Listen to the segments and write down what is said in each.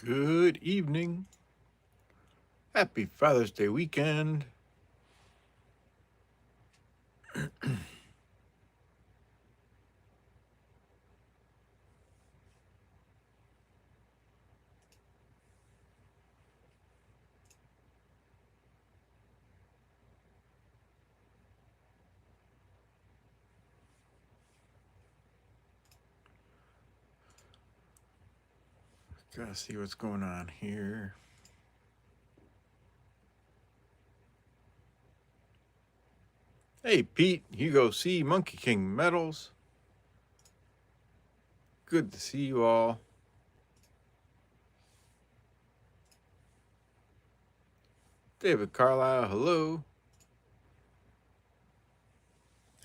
Good evening. Happy Father's Day weekend. Gotta see what's going on here. Hey, Pete, Hugo C, Monkey King Medals. Good to see you all. David Carlisle, hello.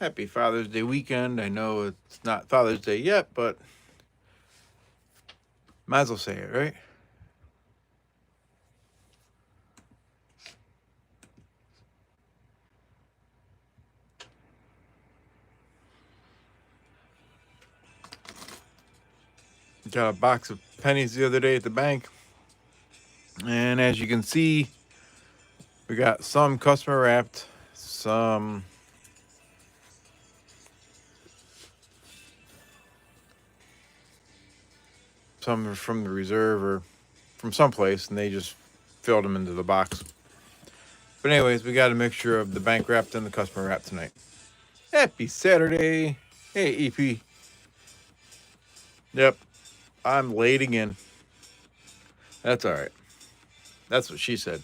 Happy Father's Day weekend. I know it's not Father's Day yet, but might as well say it, right? Got a box of pennies the other day at the bank. And as you can see, we got some customer wrapped, some are from the reserve or from someplace, and they just filled them into the box. But anyways, we got a mixture of the bank wrapped and the customer wrapped tonight. Happy Saturday. Hey, EP. Yep, I'm late again. That's all right. That's what she said.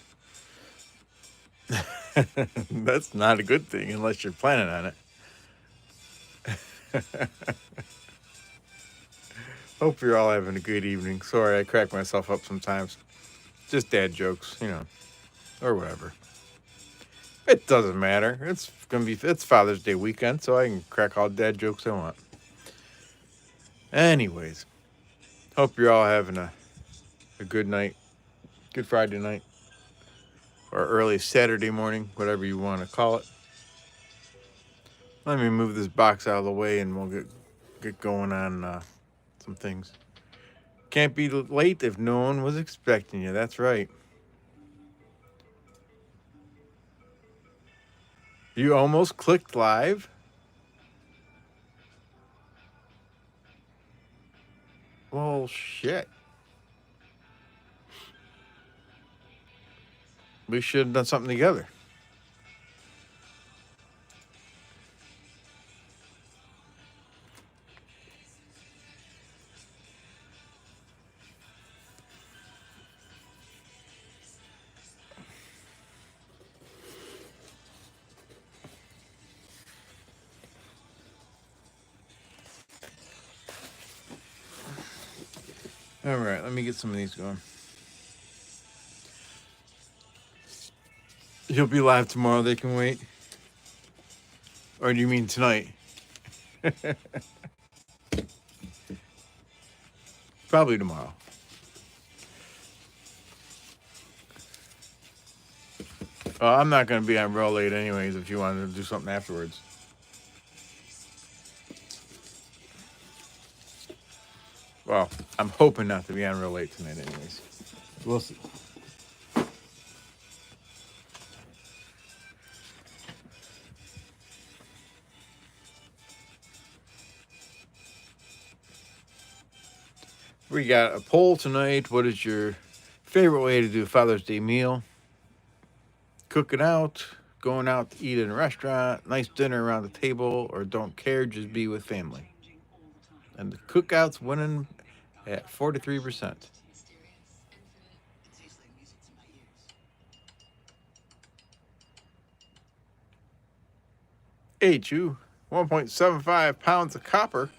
That's not a good thing unless you're planning on it. Hope you're all having a good evening. Sorry, I crack myself up sometimes. Just dad jokes, or whatever. It doesn't matter. It's Father's Day weekend, so I can crack all dad jokes I want. Anyways, hope you're all having a good night, good Friday night, or early Saturday morning, whatever you want to call it. Let me move this box out of the way, and we'll get going on some things. Can't be late if no one was expecting you. That's right. You almost clicked live? Well, shit. We should have done something together. All right, let me get some of these going. You'll be live tomorrow. They can wait. Or do you mean tonight? Probably tomorrow. I'm not going to be on real late anyways if you wanted to do something afterwards. Well, I'm hoping not to be on real late tonight anyways. We'll see. We got a poll tonight. What is your favorite way to do a Father's Day meal? Cooking out, going out to eat in a restaurant, nice dinner around the table, or don't care, just be with family. And the cookout's winning at 43%. HU, 1.75 pounds of copper.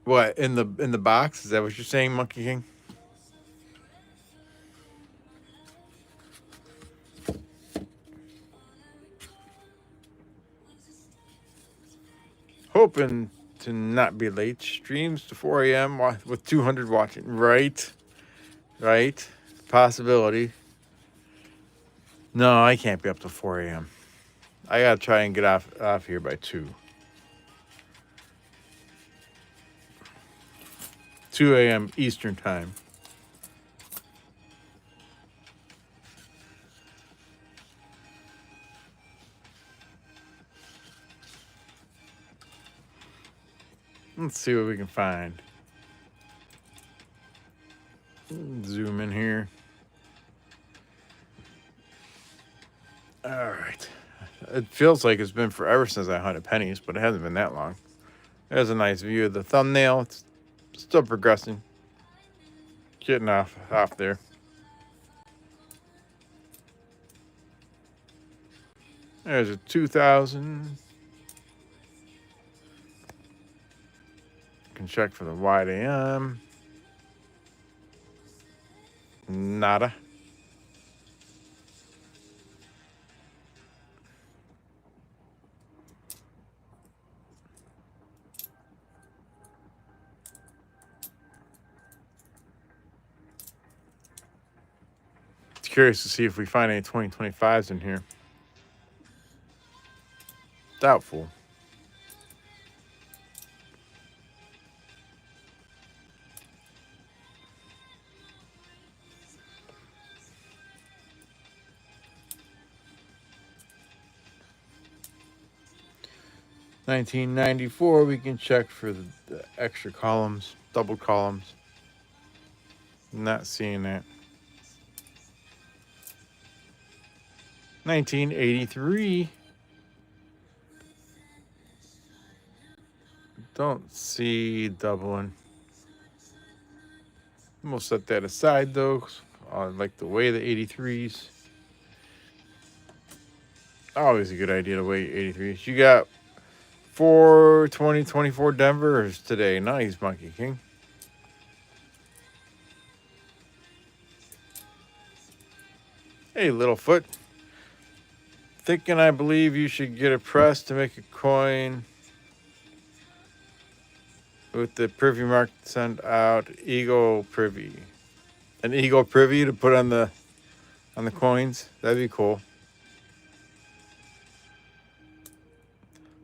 What, in the box? Is that what you're saying, Monkey King? Hoping to not be late. Streams to 4 a.m. with 200 watching. Right. Possibility. No, I can't be up to 4 a.m. I gotta try and get off here by 2. 2 a.m. Eastern time. Let's see what we can find. Zoom in here. All right. It feels like it's been forever since I hunted pennies, but it hasn't been that long. There's a nice view of the thumbnail. It's still progressing. Getting off there. There's a 2000. You can check for the wide AM. Nada. Curious to see if we find any 2025s in here. Doubtful. $19.94. We can check for the extra columns, double columns. Not seeing that. 1983. Don't see doubling. We'll set that aside though. I like the way the 83s. Always a good idea to weigh 83s. You got 4/20/24 Denver's today. Nice, Monkey King. Hey, Littlefoot. Thinking I believe you should get a press to make a coin with the privy mark sent out. Eagle privy. An eagle privy to put on the coins. That'd be cool.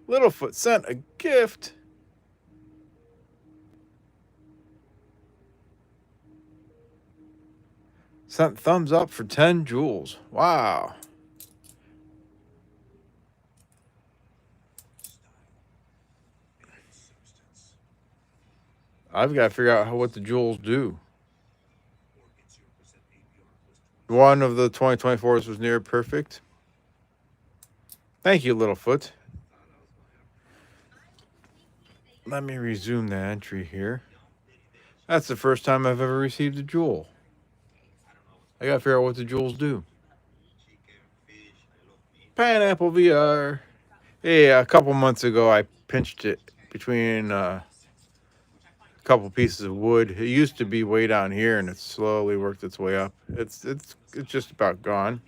Littlefoot sent a gift. Sent thumbs up for 10 jewels. Wow. I've got to figure out what the jewels do. One of the 2024s was near perfect. Thank you, Littlefoot. Let me resume the entry here. That's the first time I've ever received a jewel. I gotta figure out what the jewels do. Pineapple VR. Hey, a couple months ago I pinched it between a couple pieces of wood. It used to be way down here and it slowly worked its way up. It's just about gone.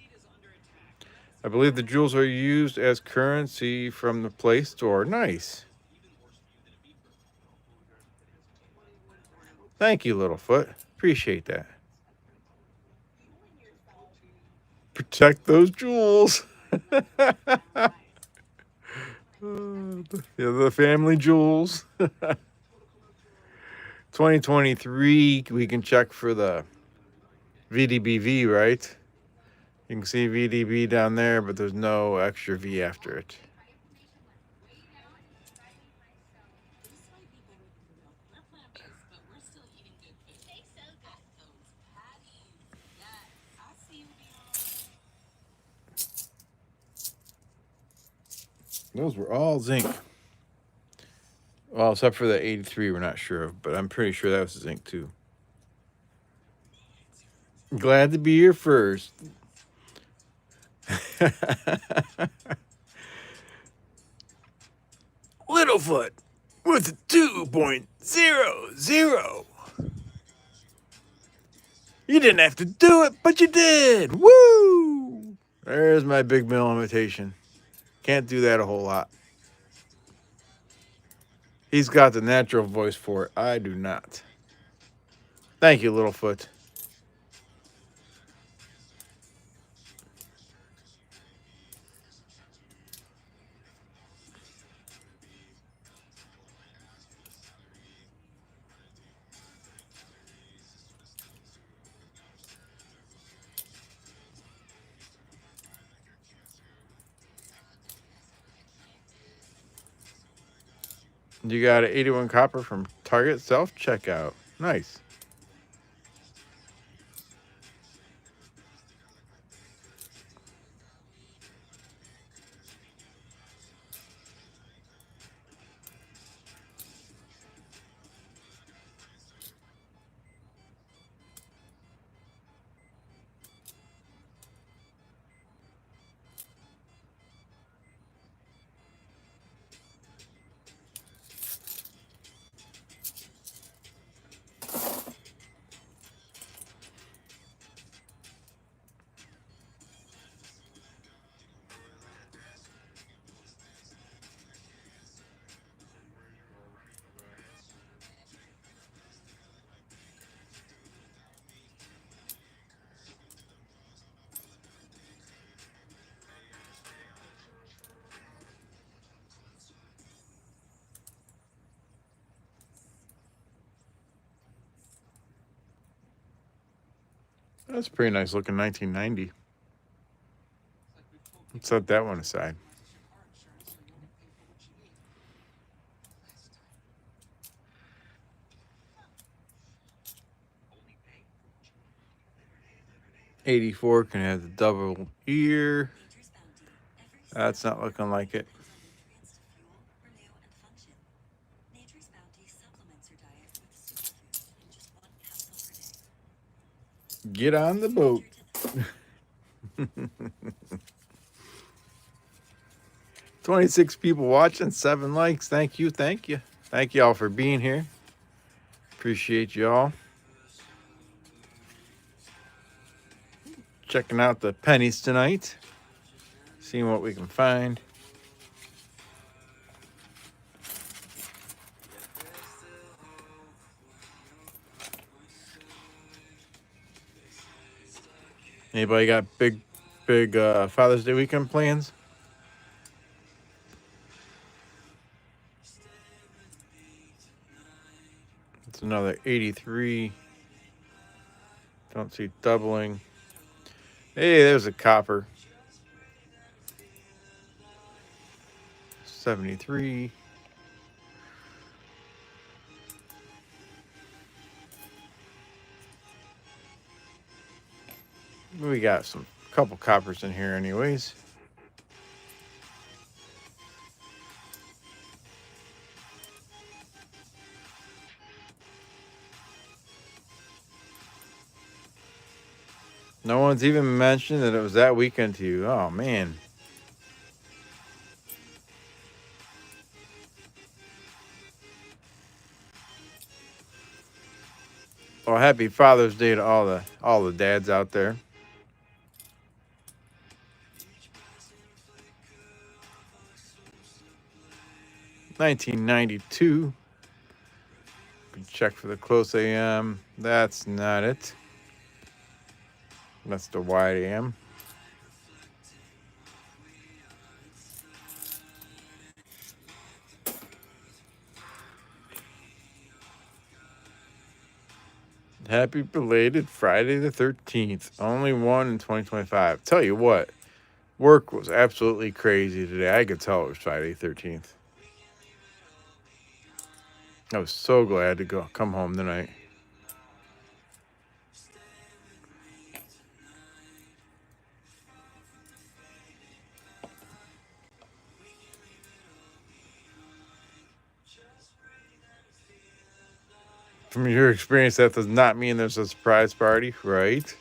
I believe the jewels are used as currency from the Play Store. Nice. Thank you, Littlefoot. Appreciate that. Protect those jewels. The family jewels. 2023, we can check for the VDBV, right? You can see VDB down there, but there's no extra V after it. Those were all zinc. Well, except for the 83, we're not sure of, but I'm pretty sure that was zinc too. Glad to be here first. Littlefoot with a 2.00. You didn't have to do it, but you did. Woo! There's my big mill imitation. Can't do that a whole lot. He's got the natural voice for it. I do not. Thank you, Littlefoot. You got an 81 copper from Target self checkout. Nice. That's a pretty nice looking 1990. Let's set that one aside. '84 can have the double ear. That's not looking like it. Get on the boat. 26 people watching, 7 likes. Thank you. Thank you. Thank you all for being here. Appreciate you all. Checking out the pennies tonight. Seeing what we can find. Anybody got big Father's Day weekend plans? It's another 83. Don't see doubling. Hey, there's a copper. 73. We got some couple coppers in here anyways. No one's even mentioned that it was that weekend to you. Oh, man. Well, happy Father's Day to all the dads out there. 1992. Check for the close AM. That's not it. That's the wide AM. Happy belated Friday the 13th. Only one in 2025. Tell you what, work was absolutely crazy today. I could tell it was Friday the 13th. I was so glad to come home tonight. From your experience, that does not mean there's a surprise party, right?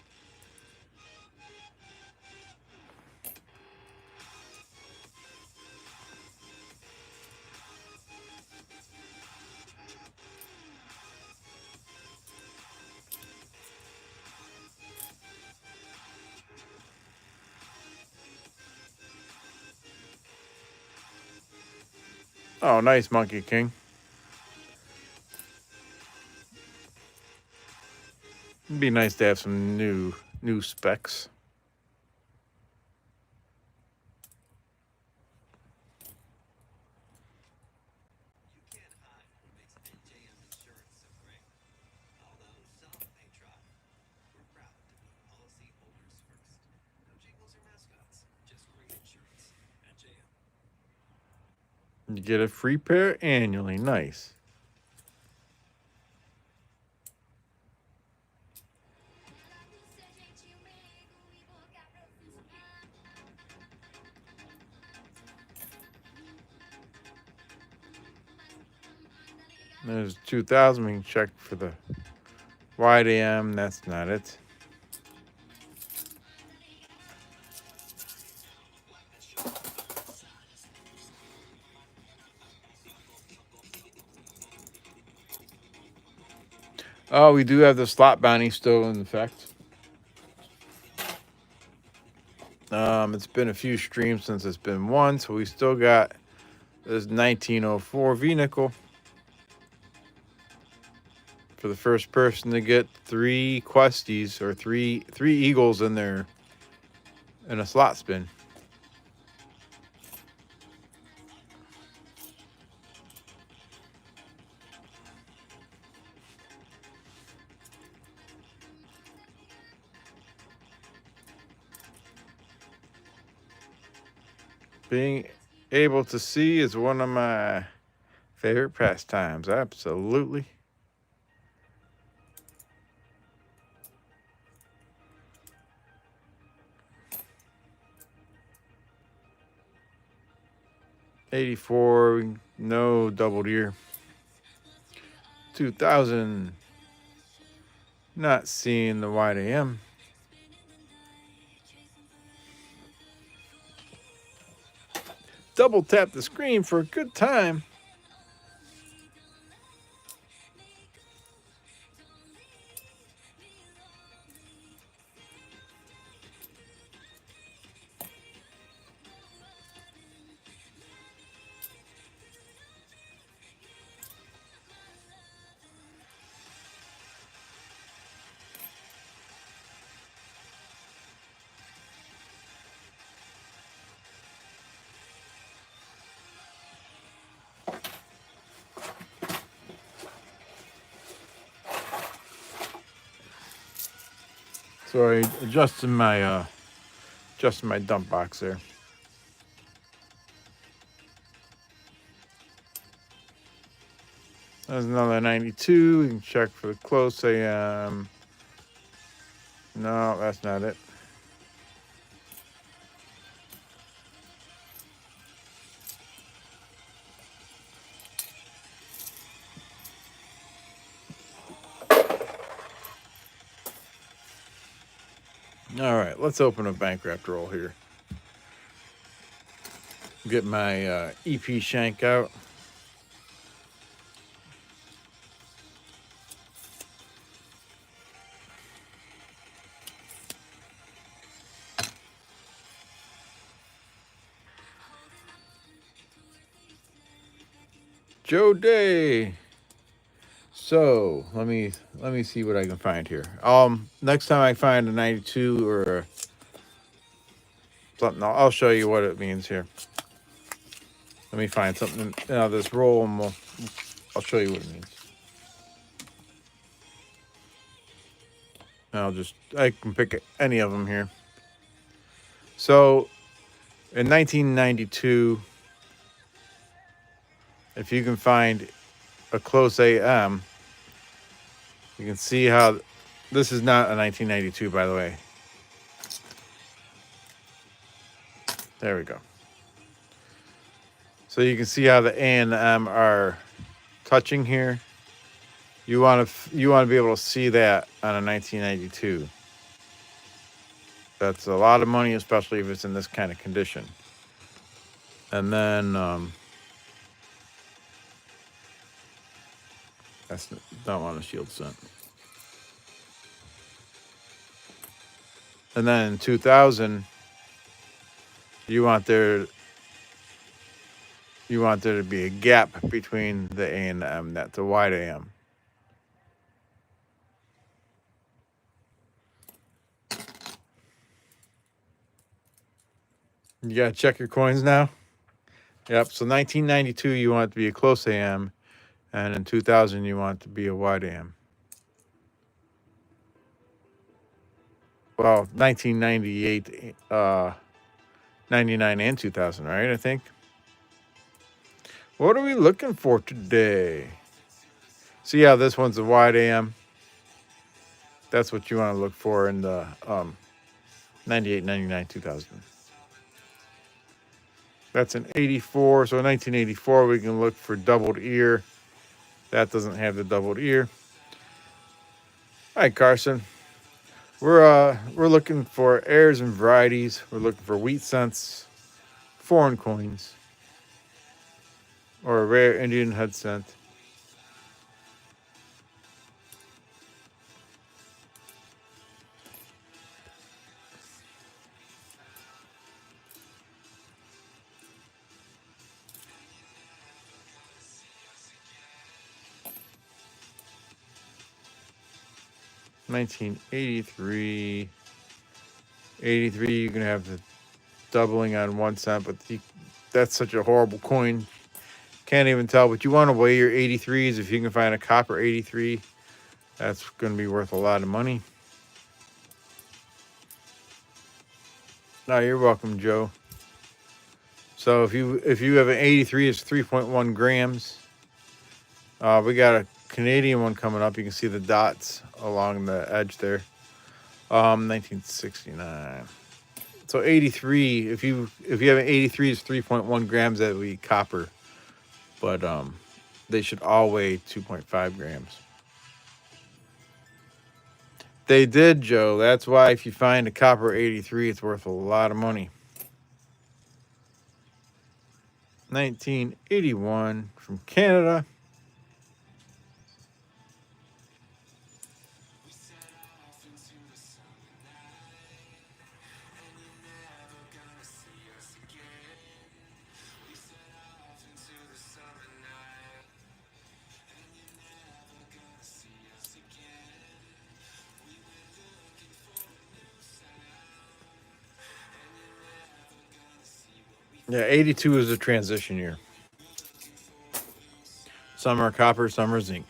Oh, nice, Monkey King. It'd be nice to have some new specs. You get a free pair annually. Nice. There's 2,000. We can check for the wide AM. That's not it. Oh, we do have the slot bounty still in effect. It's been a few streams since it's been one, so we still got this 1904 V nickel for the first person to get 3 questies or three eagles in there in a slot spin. Being able to see is one of my favorite pastimes. Absolutely. $84, no double deer. 2,000, not seeing the wide AM. Double tap the screen for a good time. So I adjusted my dump box there. There's another 92. You can check for the close AM. No, that's not it. All right, let's open a bank wrapped roll here. Get my EP shank out. Joe Day. So let me see what I can find here. Next time I find a 92 or something, I'll show you what it means here. Let me find something this roll, and I'll show you what it means. I can pick any of them here. So in 1992, if you can find a close AM, you can see how this is not a 1992, by the way. There we go. So you can see how the A and the M are touching here. You want to be able to see that on a 1992. That's a lot of money, especially if it's in this kind of condition. And then that's don't want a shield scent. And then in 2000, you want there to be a gap between the A and the M. That's a wide AM. You gotta check your coins now. Yep. So 1992, you want it to be a close AM, and in 2000, you want it to be a wide AM. Well, 1998, 99, and 2000, right? I think. What are we looking for today? See how this one's a wide AM? That's what you want to look for in the 98, 99, 2000. That's an 84. So 1984, we can look for doubled ear. That doesn't have the doubled ear. All right, Carson. We're looking for airs and varieties. We're looking for wheat cents, foreign coins, or a rare Indian head cent. $19.83. 83, you can have the doubling on 1 cent, but that's such a horrible coin. Can't even tell, but you want to weigh your 83s. If you can find a copper 83, that's going to be worth a lot of money. No, you're welcome, Joe. So if you have an 83, it's 3.1 grams. We got a Canadian one coming up. You can see the dots along the edge there. 1969. So 83. If you have an 83, it's 3.1 grams. That would be copper, but they should all weigh 2.5 grams. They did, Joe. That's why if you find a copper 83, it's worth a lot of money. 1981 from Canada. Yeah, 82 is a transition year. Some are copper, some are zinc.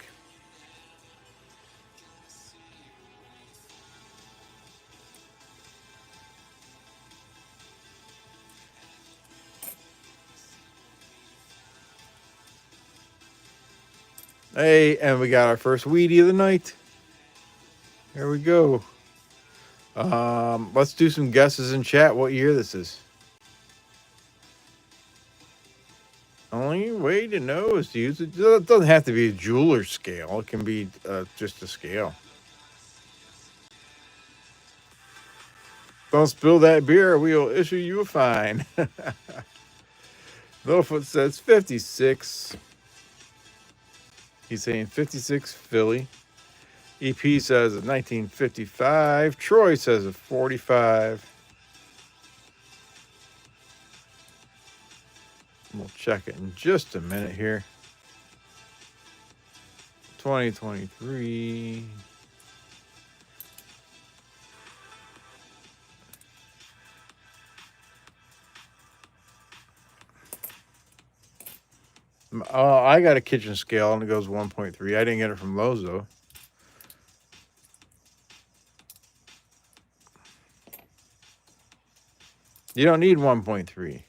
Hey, and we got our first Wheatie of the night. Here we go. Let's do some guesses in chat what year this is. Only way to know is to use it. It doesn't have to be a jeweler's scale. It can be just a scale. Don't spill that beer, we'll issue you a fine. Littlefoot says 56. He's saying 56 Philly. EP says 1955. Troy says a 45. We'll check it in just a minute here. 2023. I got a kitchen scale and it goes 1.3. I didn't get it from Lowe's though. You don't need 1.3.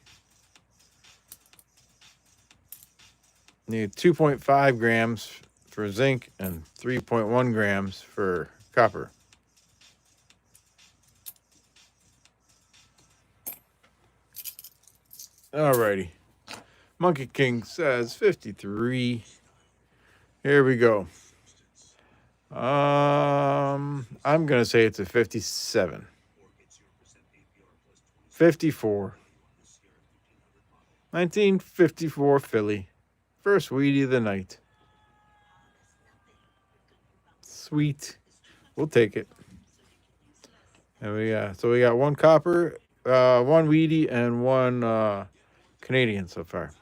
You need 2.5 grams for zinc and 3.1 grams for copper. Alrighty. Monkey King says 53. Here we go. I'm gonna say it's a 57. 54. 1954 Philly. First Wheatie of the night. Sweet. We'll take it. And we got one copper, one Wheatie, and one Canadian so far.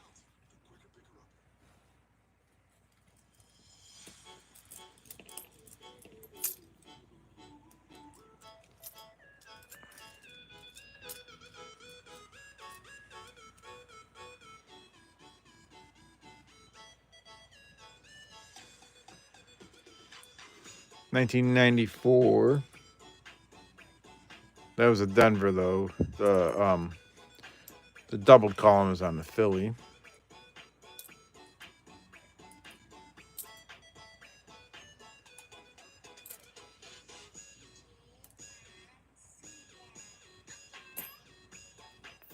$1994. That was a Denver though. The doubled column is on the Philly.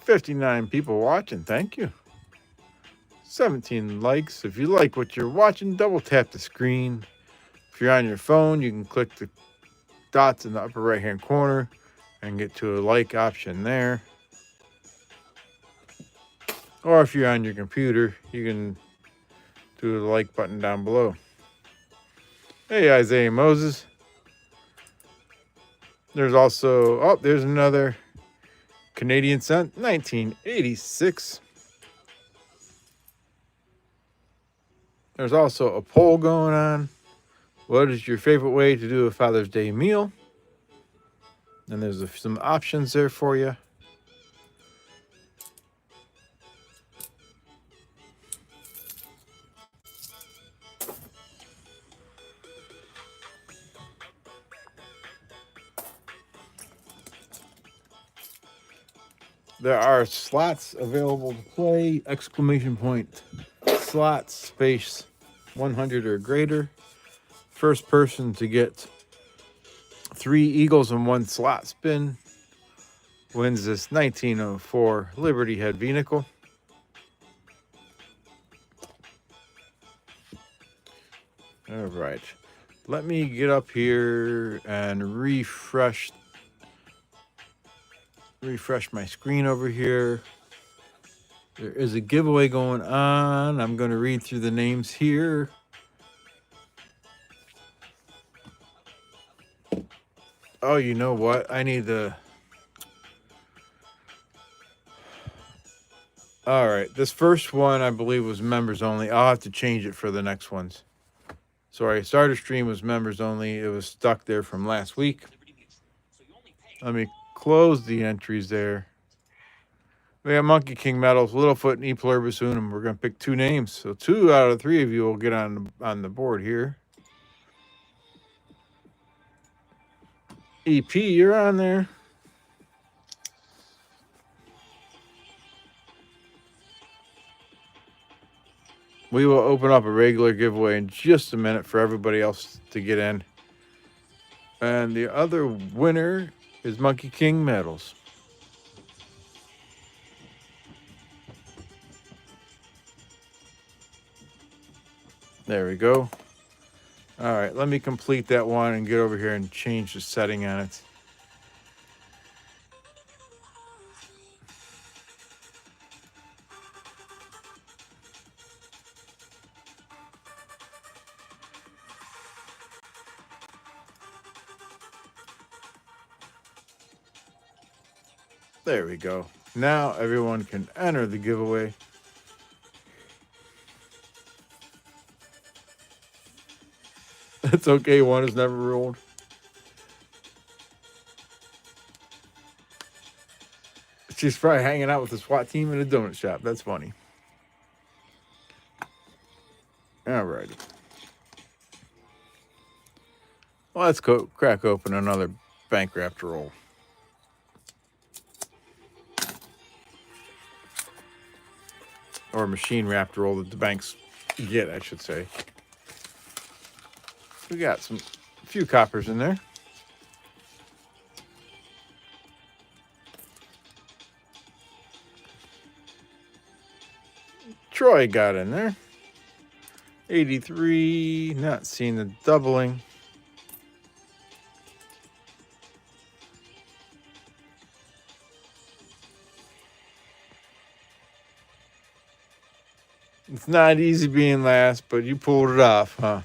59 people watching. Thank you. 17 likes. If you like what you're watching, double tap the screen. If you're on your phone, you can click the dots in the upper right hand corner and get to a like option there. Or if you're on your computer, you can do the like button down below. Hey, Isaiah Moses. There's also, oh, there's another Canadian cent, 1986. There's also a poll going on. What is your favorite way to do a Father's Day meal? And there's some options there for you. There are slots available to play, exclamation point, slots, space, 100 or greater. First person to get 3 eagles in 1 slot spin wins this 1904 Liberty Head vehicle. All right, let me get up here and refresh my screen over here. There is a giveaway going on. I'm going to read through the names here. Oh, you know what? I need the... All right, this first one I believe was members only. I'll have to change it for the next ones. Sorry, starter stream was members only. It was stuck there from last week. Let me close the entries there. We have Monkey King Medals, Littlefoot, and E Pluribus Unum. We're going to pick 2 names. So 2 out of 3 of you will get on the board here. EP, you're on there. We will open up a regular giveaway in just a minute for everybody else to get in. And the other winner is Monkey King Medals. There we go. All right, let me complete that one and get over here and change the setting on it. There we go. Now everyone can enter the giveaway. It's okay, one is never ruled. She's probably hanging out with the SWAT team in a donut shop. That's funny. Alrighty. Well, let's go crack open another bank wrapped roll. Or machine wrapped roll that the banks get, I should say. We got a few coppers in there. Troy got in there. 83, not seeing the doubling. It's not easy being last, but you pulled it off, huh?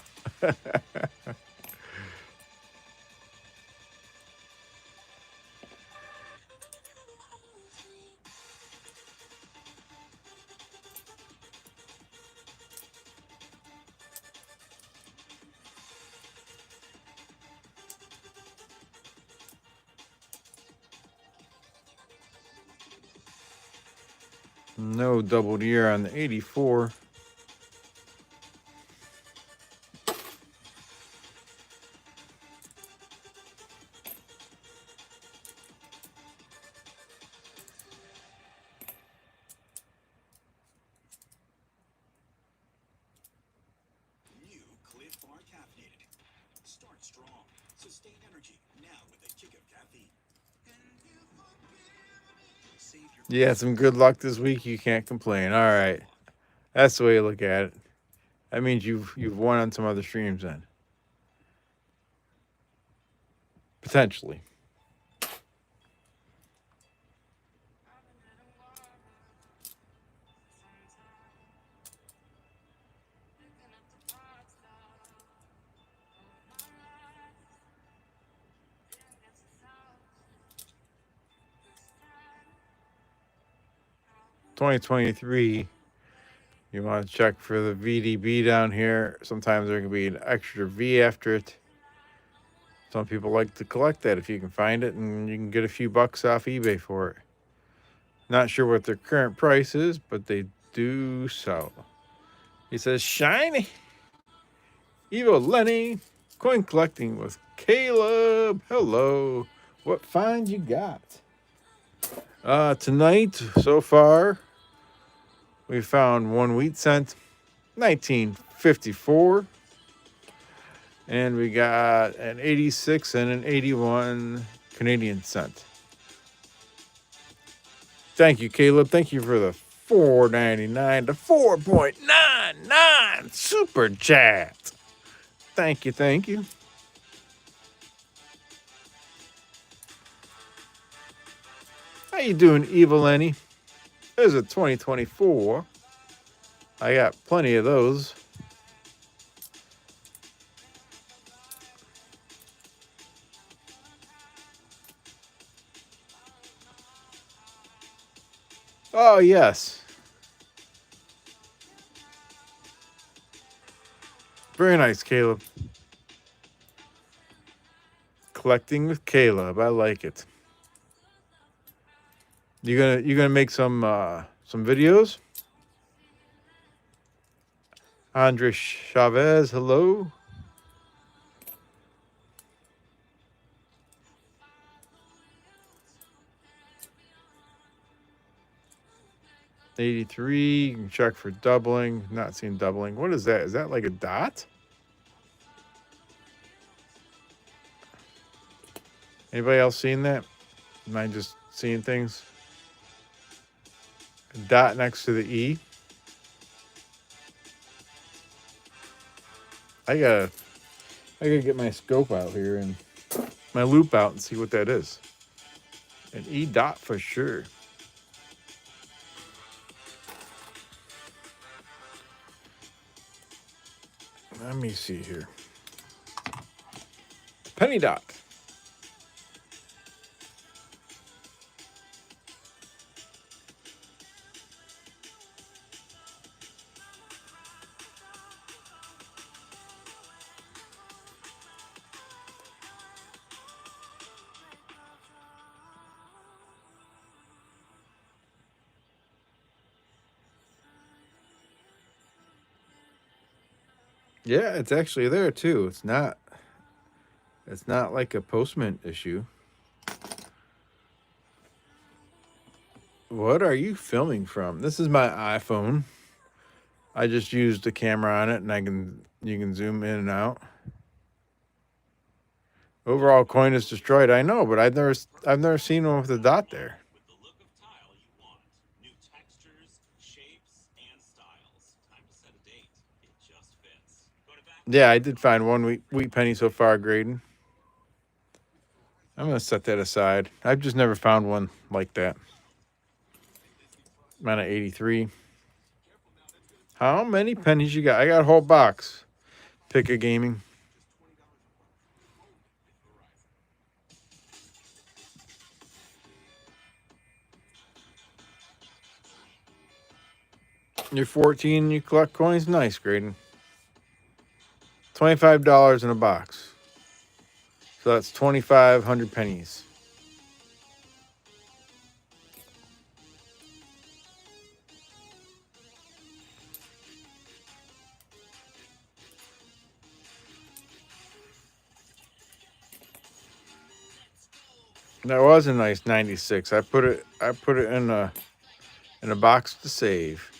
No doubled year on the 84. Start strong. Sustain energy now with a kick of caffeine. You had some good luck this week. You can't complain. All right, that's the way you look at it. That means you've won on some other streams then, potentially. $2023. You want to check for the VDB down here. Sometimes there can be an extra V after it. Some people like to collect that if you can find it, and you can get a few bucks off eBay for it. Not sure what their current price is, but they do sell. He says, shiny. Evo Lenny. Coin collecting with Caleb. Hello. What find you got? Tonight, so far, we found one wheat cent, 1954. And we got an 86 and an 81 Canadian cent. Thank you, Caleb. Thank you for the $4.99 to $4.99 super chat. Thank you, thank you. How you doing, Evil Lenny? There's a 2024. I got plenty of those. Oh, yes. Very nice, Caleb. Collecting with Caleb. I like it. You gonna make some videos? Andres Chavez, hello. $83. You can check for doubling. Not seeing doubling. What is that? Is that like a dot? Anybody else seeing that? Am I just seeing things? A dot next to the E. I gotta get my scope out here and my loop out and see what that is. An E dot for sure. Let me see here. Penny dot. Yeah, it's actually there too. It's not like a Postman issue. What are you filming from? This is my iPhone. I just used the camera on it, and you can zoom in and out. Overall coin is destroyed. I know, but I've never seen one with a dot there. Yeah, I did find one wheat penny so far, Graydon. I'm gonna set that aside. I've just never found one like that. I'm at 83. How many pennies you got? I got a whole box. Pick a gaming. You're 14. You collect coins. Nice, Graydon. $25 in a box. So that's 2,500 pennies. That was a nice 96. I put it in a box to save.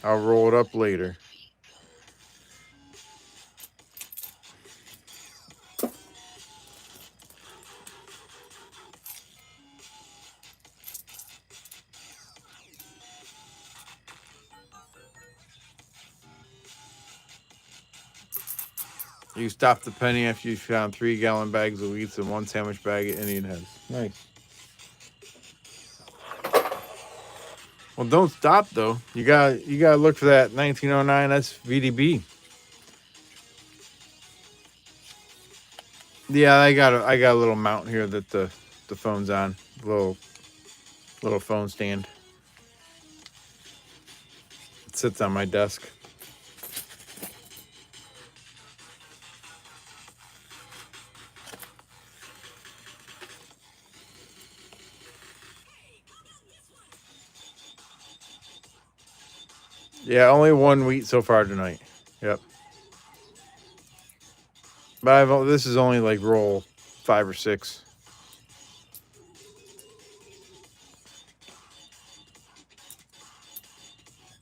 I'll roll it up later. You stopped the penny after you found 3-gallon bags of wheats and 1 sandwich bag of Indian heads. Nice. Well, don't stop though. You gotta look for that 1909. That's VDB. Yeah, I got a little mount here that the phone's on. Little phone stand. It sits on my desk. Yeah, only 1 wheat so far tonight. Yep. But this is only like roll 5 or 6.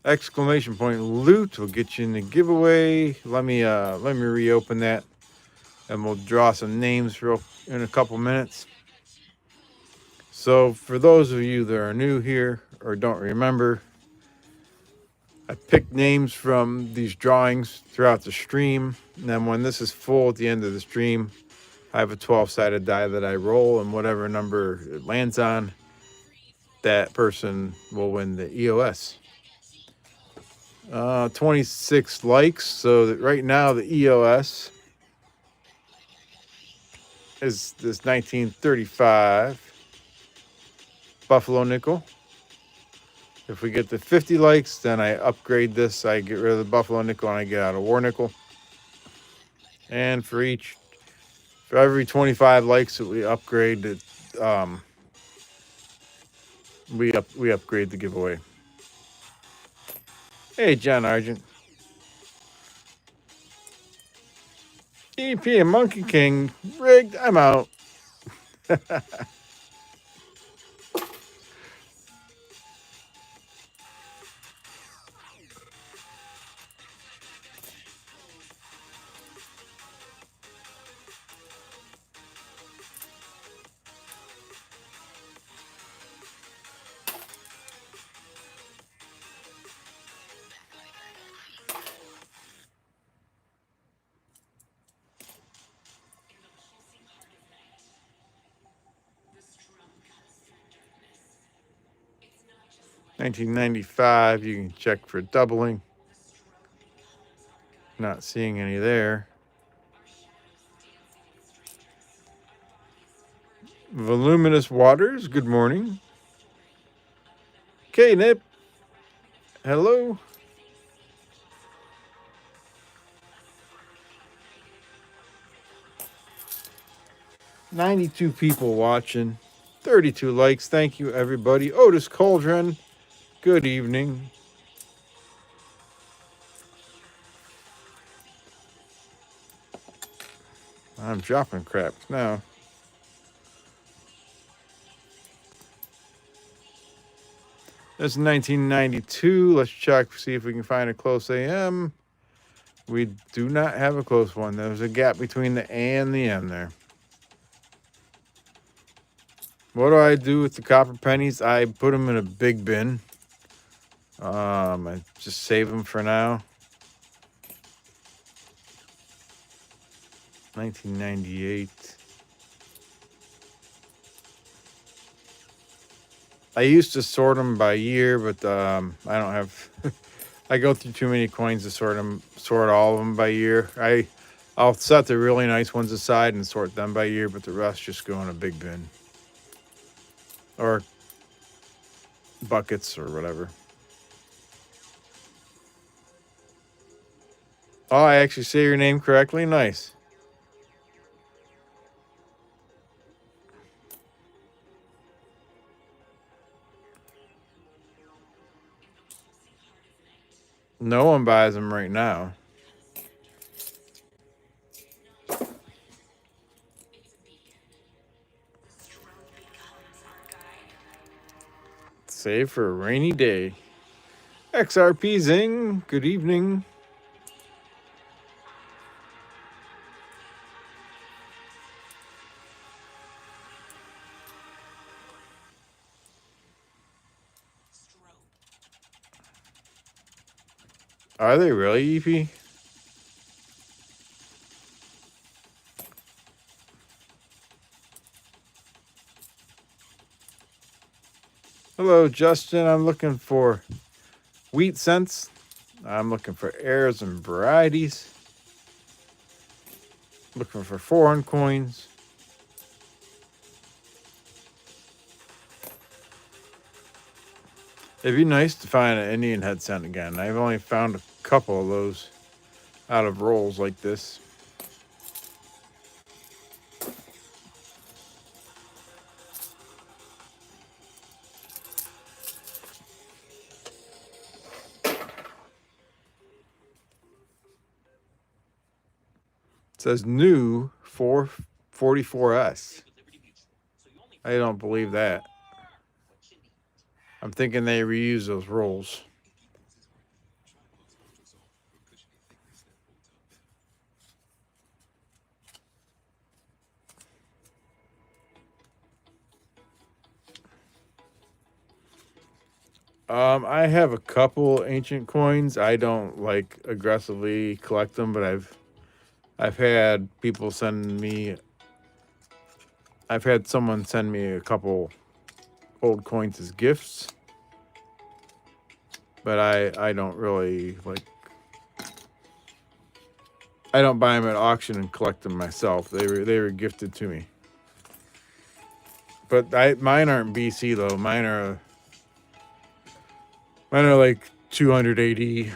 Exclamation point loot will get you in the giveaway. Let me reopen that, and we'll draw some names in a couple minutes. So for those of you that are new here or don't remember, I picked names from these drawings throughout the stream. And then when this is full at the end of the stream, I have a 12-sided die that I roll, and whatever number it lands on, that person will win the EOS. 26 likes. So that right now the EOS is this 1935 Buffalo nickel. If we get to 50 likes, then I upgrade this. I get rid of the Buffalo nickel and I get out a war nickel. And for every 25 likes that we upgrade, we upgrade the giveaway. Hey, John Argent. EP and Monkey King rigged. I'm out. 1995, you can check for doubling. Not seeing any there. Voluminous Waters, good morning. Okay, Nip. Hello. 92 people watching. 32 likes. Thank you, everybody. Otis Cauldron, good evening. I'm dropping craps now. This is 1992. Let's check, see if we can find a close AM. We do not have a close one. There's a gap between the A and the M there. What do I do with the copper pennies? I put them in a big bin. I just save them for now. 1998. I used to sort them by year, but I don't have. I go through too many coins to sort all of them by year. I'll set the really nice ones aside and sort them by year, but the rest just go in a big bin or buckets or whatever. Oh, I actually say your name correctly. Nice. No one buys them right now. Save for a rainy day. XRP Zing, good evening. Are they really, EP? Hello, Justin. I'm looking for wheat cents. I'm looking for heirs and varieties. Looking for foreign coins. It'd be nice to find an Indian head cent again. I've only found a couple of those out of rolls like this. It says new 444S. I don't believe that. I'm thinking they reuse those rolls. I have a couple ancient coins. I don't like aggressively collect them, but I've had people send me. I've had someone send me a couple old coins as gifts, but I don't really like. I don't buy them at auction and collect them myself. They were gifted to me. But mine aren't BC though. Mine are like 280.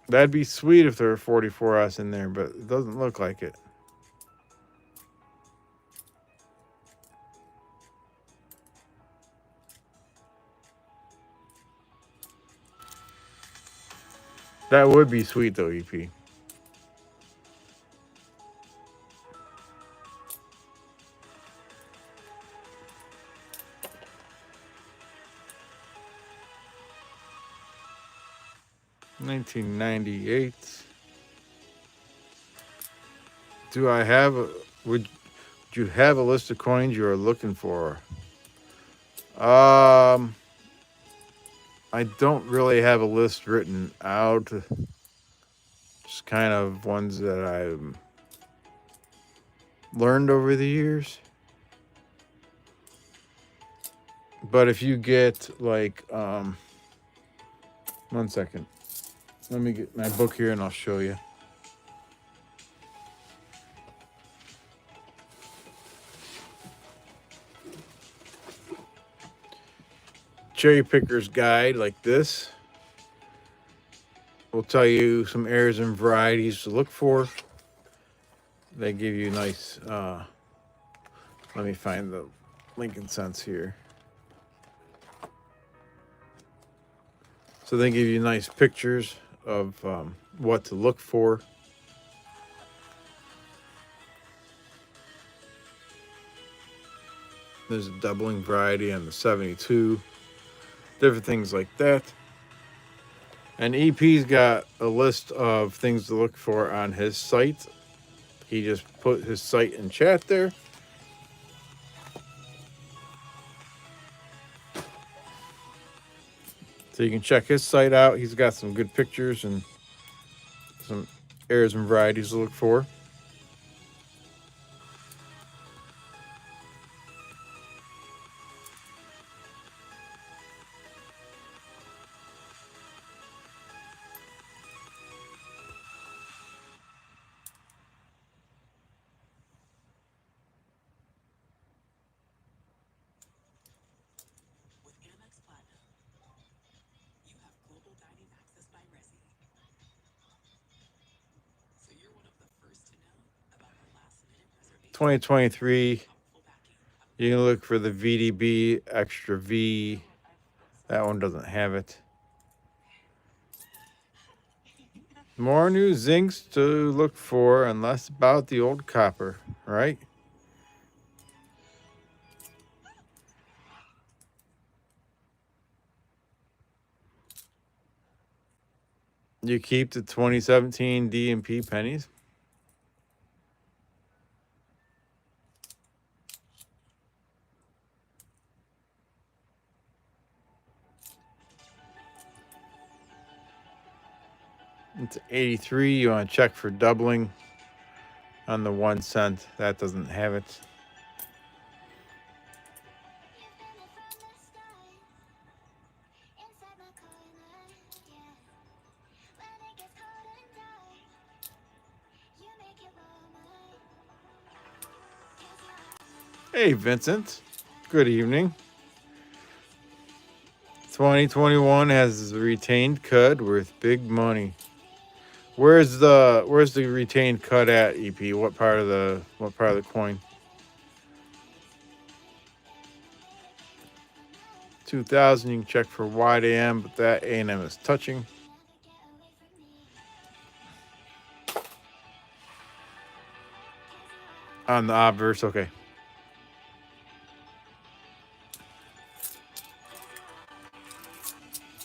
That'd be sweet if there were 44S in there, but it doesn't look like it. That would be sweet though, EP. $1998. Do I have a, would you have a list of coins you are looking for? I don't really have a list written out. Just kind of ones that I've learned over the years. But if you get like 1 second. Let me get my book here and I'll show you. Cherry Picker's Guide like this will tell you some heirs and varieties to look for. They give you nice, let me find the Lincoln Cents here. So they give you nice pictures of what to look for. There's a doubling variety on the 72. Different things like that. And EP's got a list of things to look for on his site. He just put his site in chat there. So you can check his site out. He's got some good pictures and some heirs and varieties to look for. You have global dining access by Resi. So you're one of the first to know about the last minute reservation. 2023, you can look for the VDB Extra V. That one doesn't have it. More new zincs to look for and less about the old copper, right? You keep the 2017 D&P pennies. It's 83. You want to check for doubling on the 1 cent. That doesn't have it. Hey, Vincent. Good evening. 2021 has a retained cud worth big money. Where's the retained cud at, EP? What part of the coin? 2000. You can check for wide AM, but that A&M is touching. On the obverse, okay.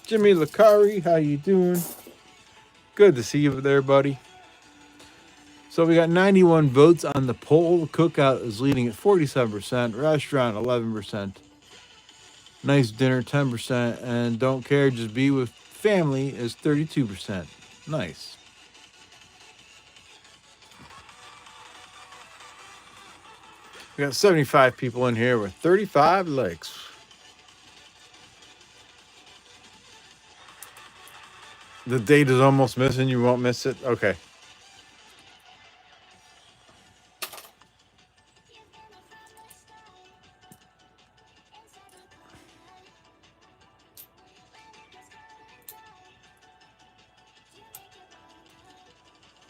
Jimmy Lacari, how you doing? Good to see you there, buddy. So we got 91 votes on the poll. Cookout is leading at 47%. Restaurant 11%. Nice dinner 10%. And don't care, just be with family is 32%. Nice. We got 75 people in here with 35 likes. The date is almost missing. You won't miss it. Okay.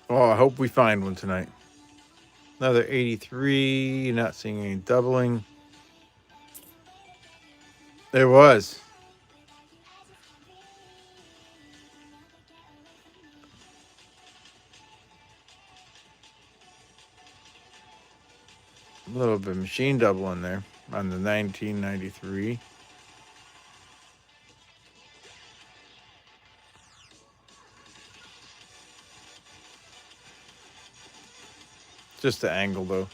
Oh, I hope we find one tonight. Another 83. Not seeing any doubling. There was. A little bit of machine double in there on the 1993. Just the angle, though.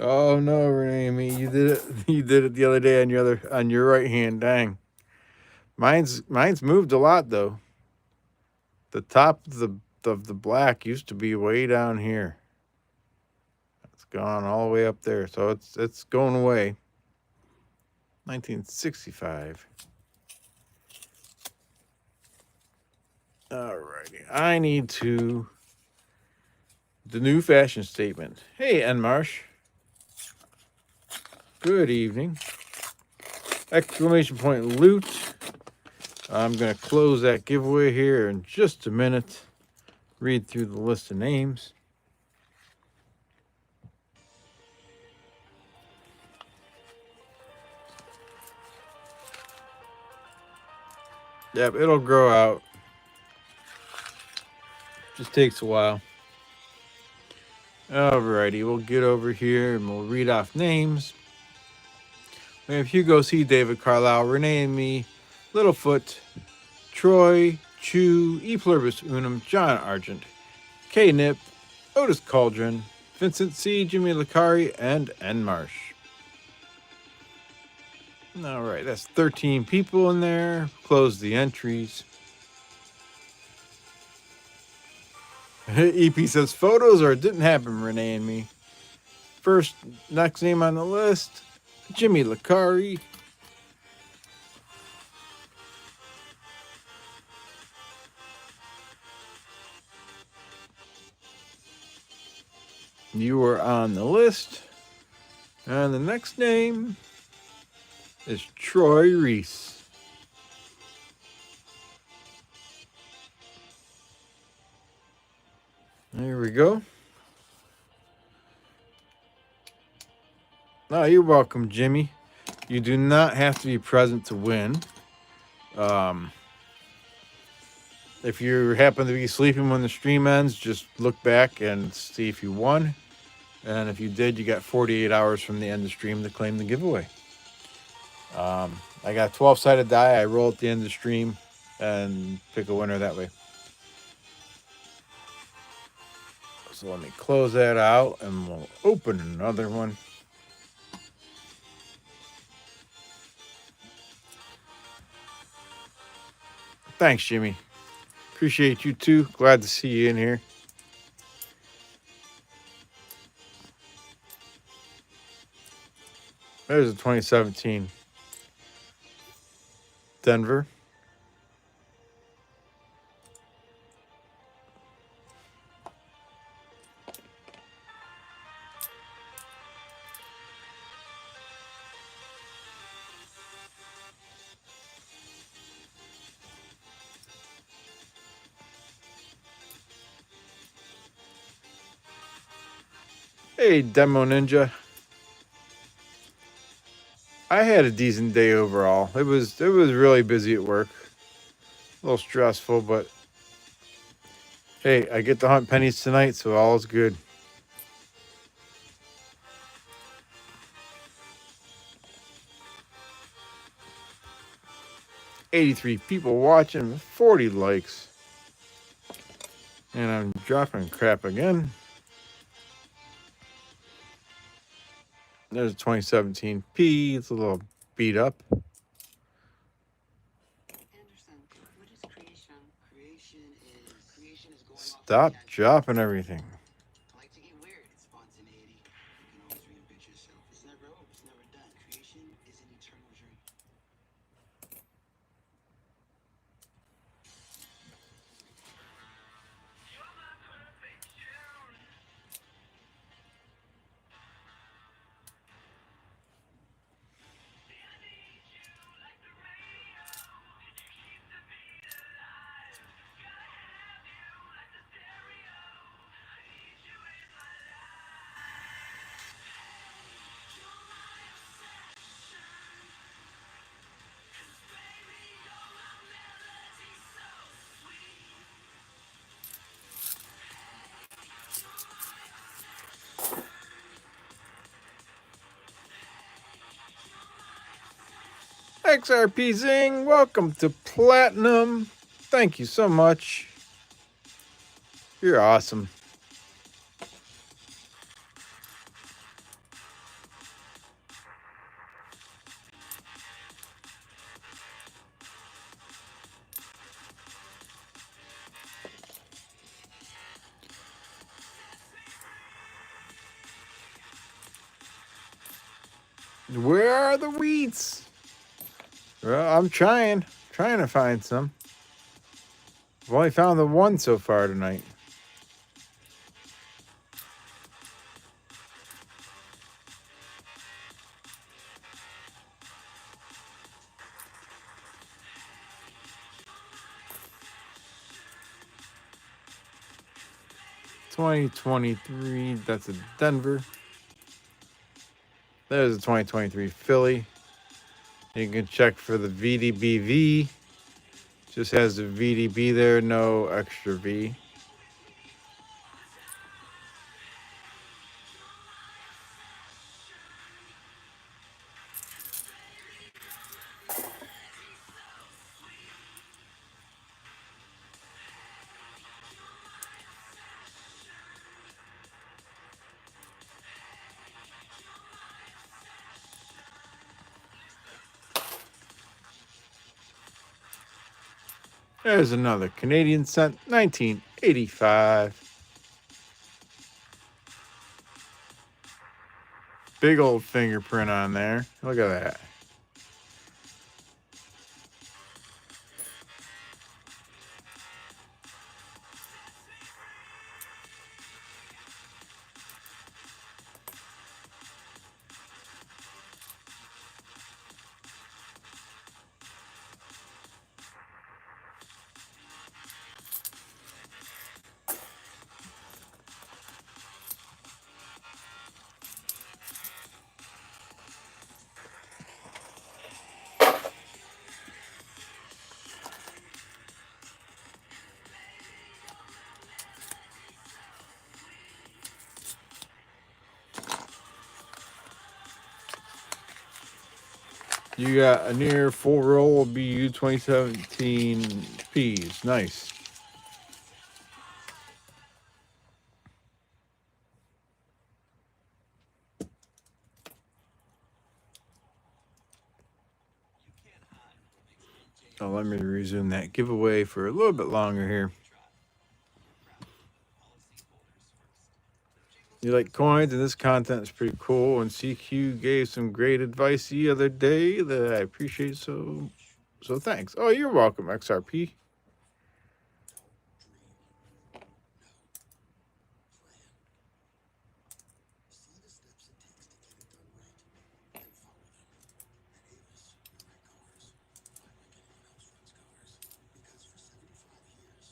Oh no, Renee, me, you did it. You did it the other day on your right hand. Dang. Mine's moved a lot though. The top of the black used to be way down here. It's gone all the way up there, so it's going away. 1965. Alrighty, I need to the new fashion statement. Hey, Enmarsh. Good evening. Exclamation point loot. I'm going to close that giveaway here in just a minute. Read through the list of names. Yep, it'll grow out. Just takes a while. Alrighty, we'll get over here and we'll read off names. We have Hugo C., David Carlisle, Renee and me, Littlefoot, Troy, Chu, E Pluribus Unum, John Argent, K Nip, Otis Cauldron, Vincent C., Jimmy Lacari, and N Marsh. Alright, that's 13 people in there. Close the entries. EP says photos or it didn't happen, Renee and me. First, next name on the list, Jimmy Lacari. You are on the list. And the next name is Troy Reese. There we go. Oh, you're welcome, Jimmy. You do not have to be present to win. If you happen to be sleeping when the stream ends, just look back and see if you won. And if you did, you got 48 hours from the end of the stream to claim the giveaway. I got 12-sided die. I roll at the end of the stream and pick a winner that way. So let me close that out and we'll open another one. Thanks, Jimmy. Appreciate you too. Glad to see you in here. There's a 2017 Denver. Hey, Demo Ninja. I had a decent day overall. It was really busy at work. A little stressful, but hey, I get to hunt pennies tonight, so all is good. 83 people watching, 40 likes. And I'm dropping crap again. There's a 2017 P. It's a little beat up. Anderson, what is creation? Creation is going off. Stop dropping everything. I like to get weird. It's spontaneity. You can always reinvent yourself. It's never over. It's never done. Creation is an eternal journey. XRP Zing, welcome to Platinum. Thank you so much. You're awesome. Where are the wheats? Well, I'm trying to find some. I've only found the one so far tonight. (2023) That's a Denver. There's a 2023 Philly. You can check for the VDBV. Just has the VDB there, no extra V. There's another Canadian cent, 1985. Big old fingerprint on there. Look at that. You got a near full roll of BU 2017 P's. Nice. Oh, let me resume that giveaway for a little bit longer here. You like coins, and this content is pretty cool. And CQ gave some great advice the other day that I appreciate. So thanks. Oh, you're welcome, XRP.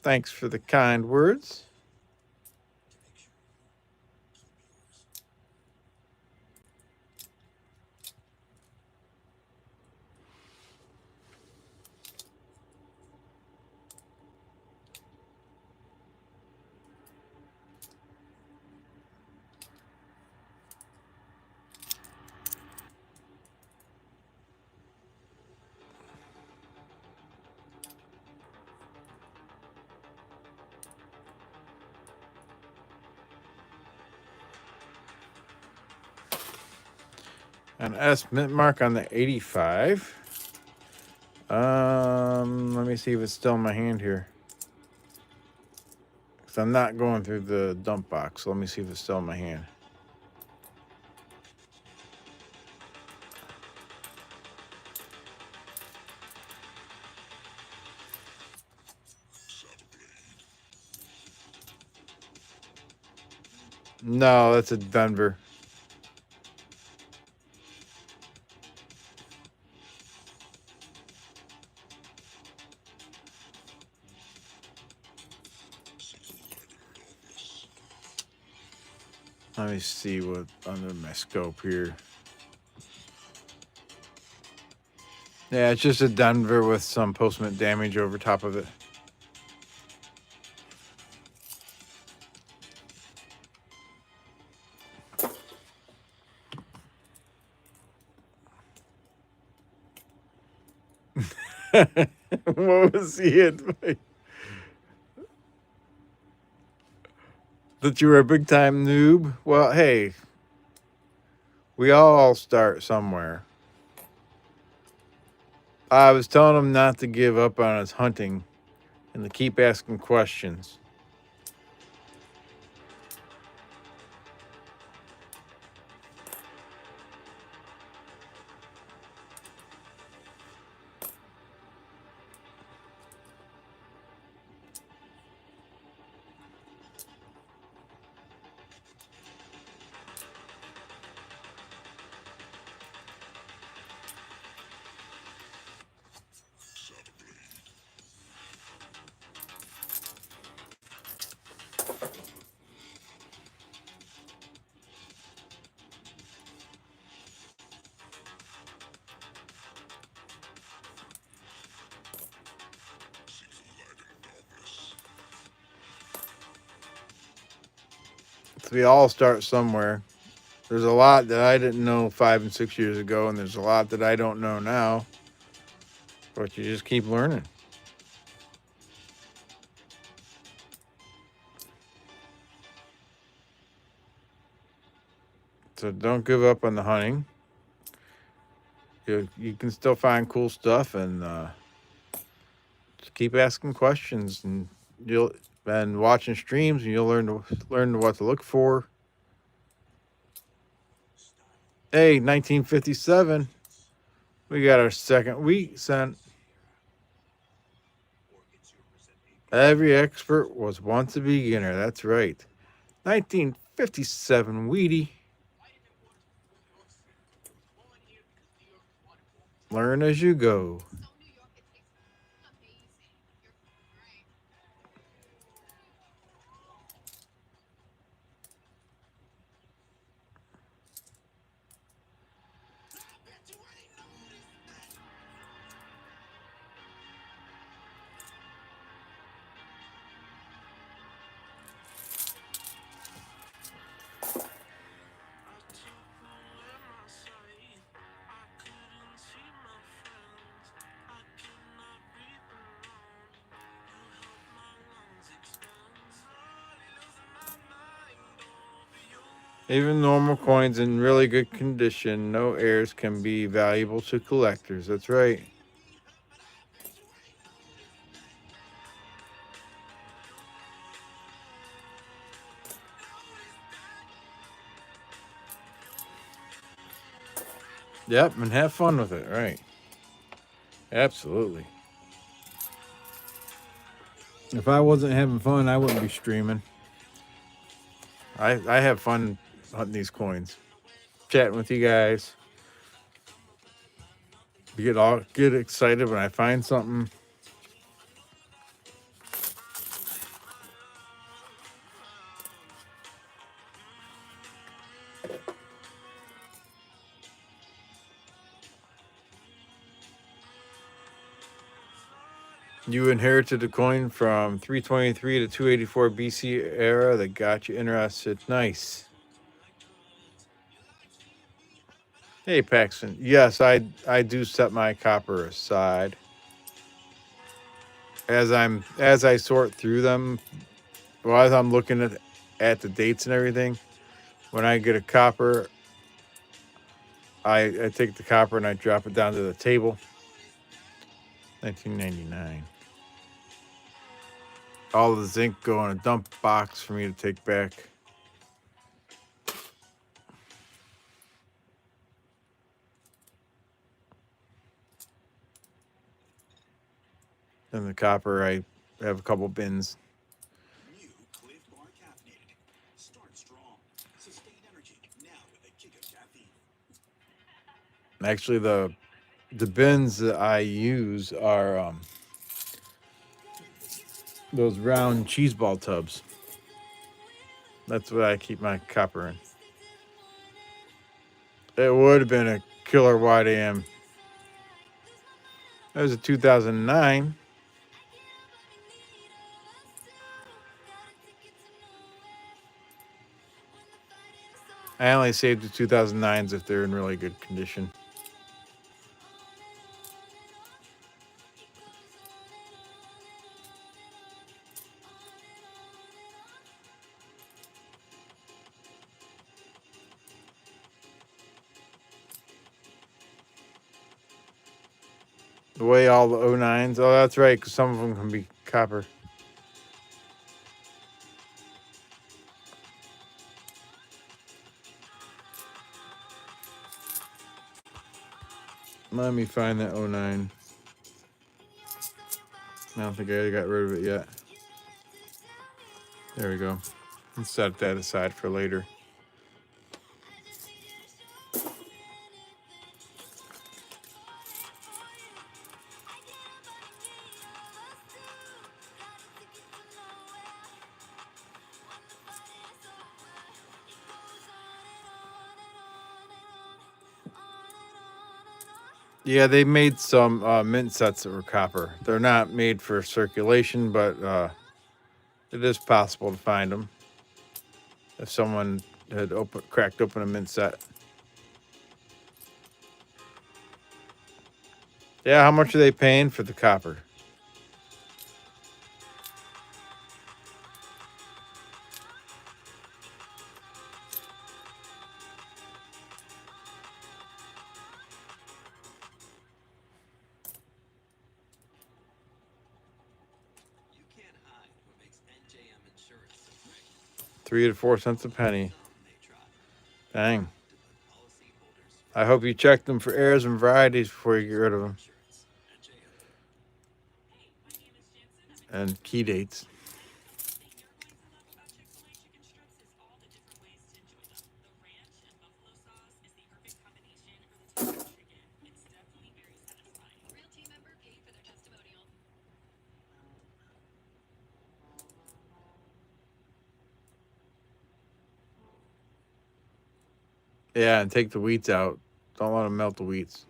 Thanks for the kind words. An estimate mark on the 85. Let me see if it's still in my hand here. Because I'm not going through the dump box. So let me see if it's still in my hand. No, that's a Denver. Let me see what under my scope here. Yeah, it's just a Denver with some postment damage over top of it. What was the advice? That you were a big time noob? Well, hey, we all start somewhere. I was telling him not to give up on his hunting and to keep asking questions. So we all start somewhere. There's a lot that I didn't know 5 and 6 years ago, and there's a lot that I don't know now. But you just keep learning. So don't give up on the hunting. You can still find cool stuff, and just keep asking questions, and you'll been watching streams, and you'll learn what to look for. Hey, 1957, we got our second wheat cent. Every expert was once a beginner. That's right. 1957 wheatie. Learn as you go. Even normal coins in really good condition, no airs, can be valuable to collectors. That's right. Yep, and have fun with it. Right. Absolutely. If I wasn't having fun, I wouldn't be streaming. I have fun hunting these coins, chatting with you guys. Get excited when I find something. You inherited a coin from 323 to 284 BC era that got you interested. Nice. Hey Paxton. Yes, I do set my copper aside as I sort through them. Well, as I'm looking at the dates and everything. When I get a copper, I take the copper and I drop it down to the table. 1999. All the zinc go in a dump box for me to take back. And the copper, I have a couple bins. New Cliff Bar caffeinated. Start strong. Sustain energy now with a kick of caffeine. Actually, the bins that I use are those round cheese ball tubs. That's what I keep my copper in. It would have been a killer wide AM. That was a 2009. I only saved the 2009s if they're in really good condition. The way all the '09s. Oh, that's right, because some of them can be copper. Let me find that '09. I don't think I got rid of it yet. There we go. Let's set that aside for later. Yeah, they made some mint sets that were copper. They're not made for circulation, but it is possible to find them if someone had cracked open a mint set. Yeah, how much are they paying for the copper? You can't hide what makes NJM insurance so great. 3 to 4 cents a penny. Something they try Dang. to put policyholders I hope you check them for errors and varieties before you get rid of them. insurance. NJM. And key dates. Yeah, and take the wheats out. Don't let them melt the wheats.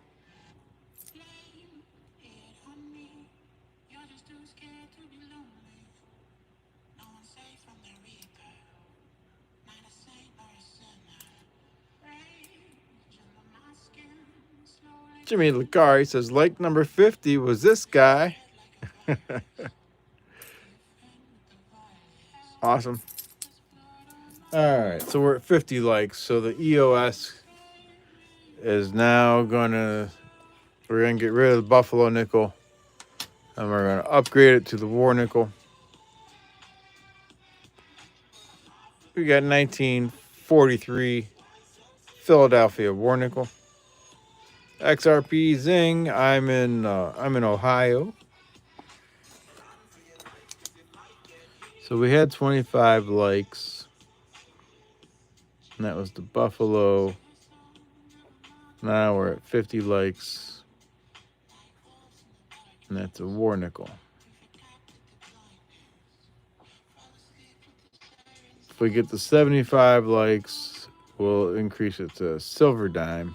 Jimmy Lacari says, like number 50 was this guy. Awesome. All right, so we're at 50 likes. So the EOS is now we're gonna get rid of the Buffalo nickel, and we're gonna upgrade it to the War nickel. We got 1943 Philadelphia War nickel. XRP Zing. I'm in Ohio. So we had 25 likes, and that was the Buffalo. Now we're at 50 likes, and that's a War nickel. If we get to 75 likes, we'll increase it to silver dime.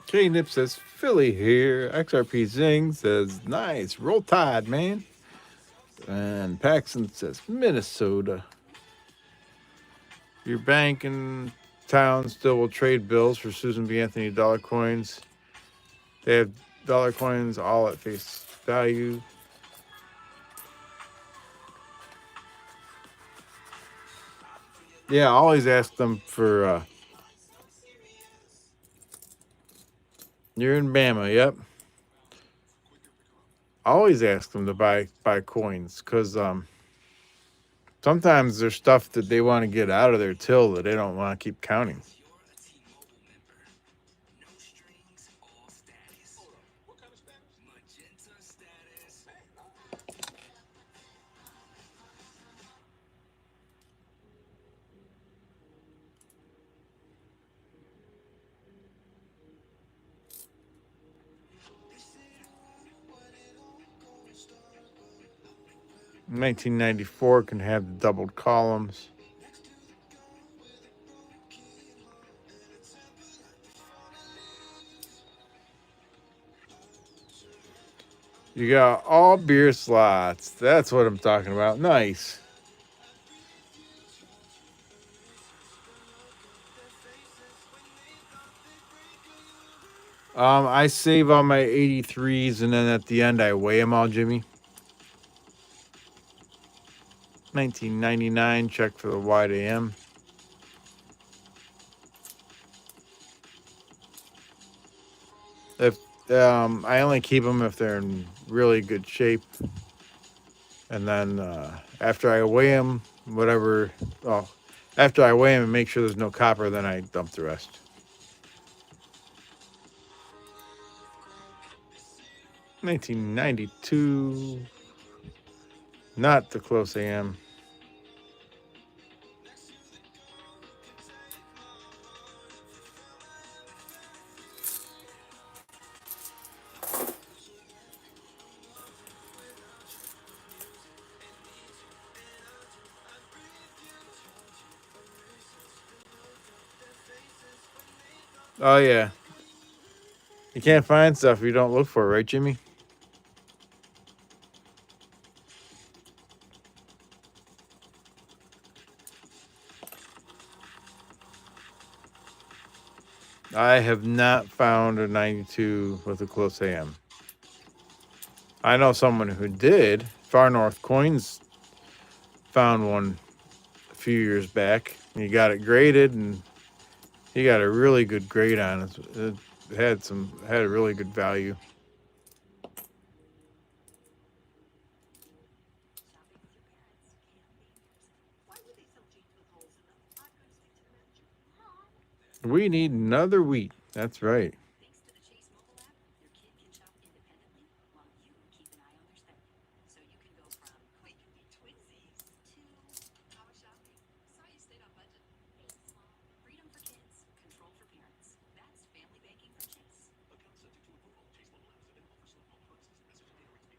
K Nip says Philly here. XRP Zing says nice. Roll Tide, man. And Paxton says Minnesota. Your bank in town still will trade bills for Susan B. Anthony dollar coins. They have dollar coins all at face value. Yeah, I always ask them for. You're in Bama, yep. I always ask them to buy coins because sometimes there's stuff that they want to get out of their till that they don't want to keep counting. In 1994 can have the doubled columns. You got all beer slots. That's what I'm talking about. Nice. I save all my 83s and then at the end I weigh them all, Jimmy. 1999, check for the wide AM. If I only keep them if they're in really good shape, and then after I weigh them, whatever. Oh, after I weigh them and make sure there's no copper, then I dump the rest. 1992, not the close AM. Oh yeah, you can't find stuff you don't look for, right, Jimmy? I have not found a 92 with a close AM. I know someone who did. Far North Coins found one a few years back. He got it graded, and he got a really good grade on it. It had a really good value. We need another wheat. That's right.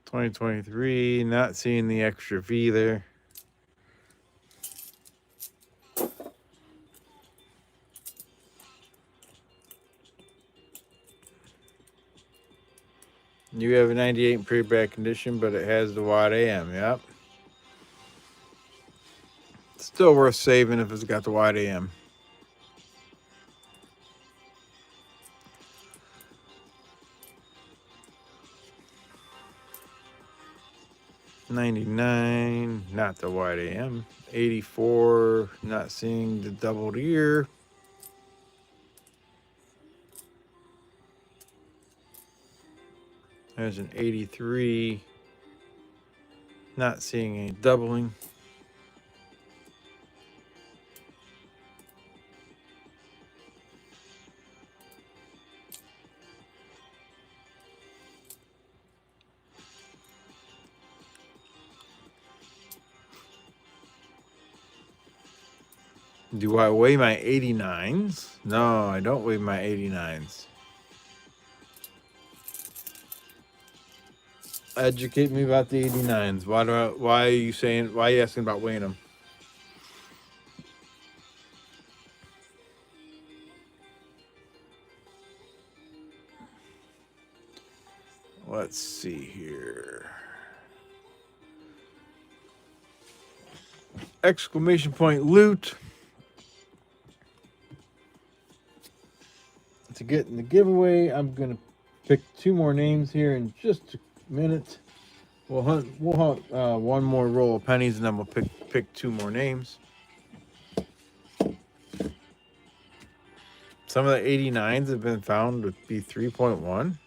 $2023, not seeing the extra V there. You have a 98 in pretty bad condition, but it has the wide AM. Yep. Still worth saving if it's got the wide AM. $99, not the wide AM. $84, not seeing the doubled ear. There's an 83, not seeing any doubling. Do I weigh my 89s? No, I don't weigh my 89s. Educate me about the 89s. Why are you saying, why are you asking about weighing them? Let's see here. Exclamation point loot. To get in the giveaway, I'm gonna pick 2 more names here in just a minute. We'll hunt one more roll of pennies, and then we'll pick 2 more names. Some of the 89s have been found to be 3.1.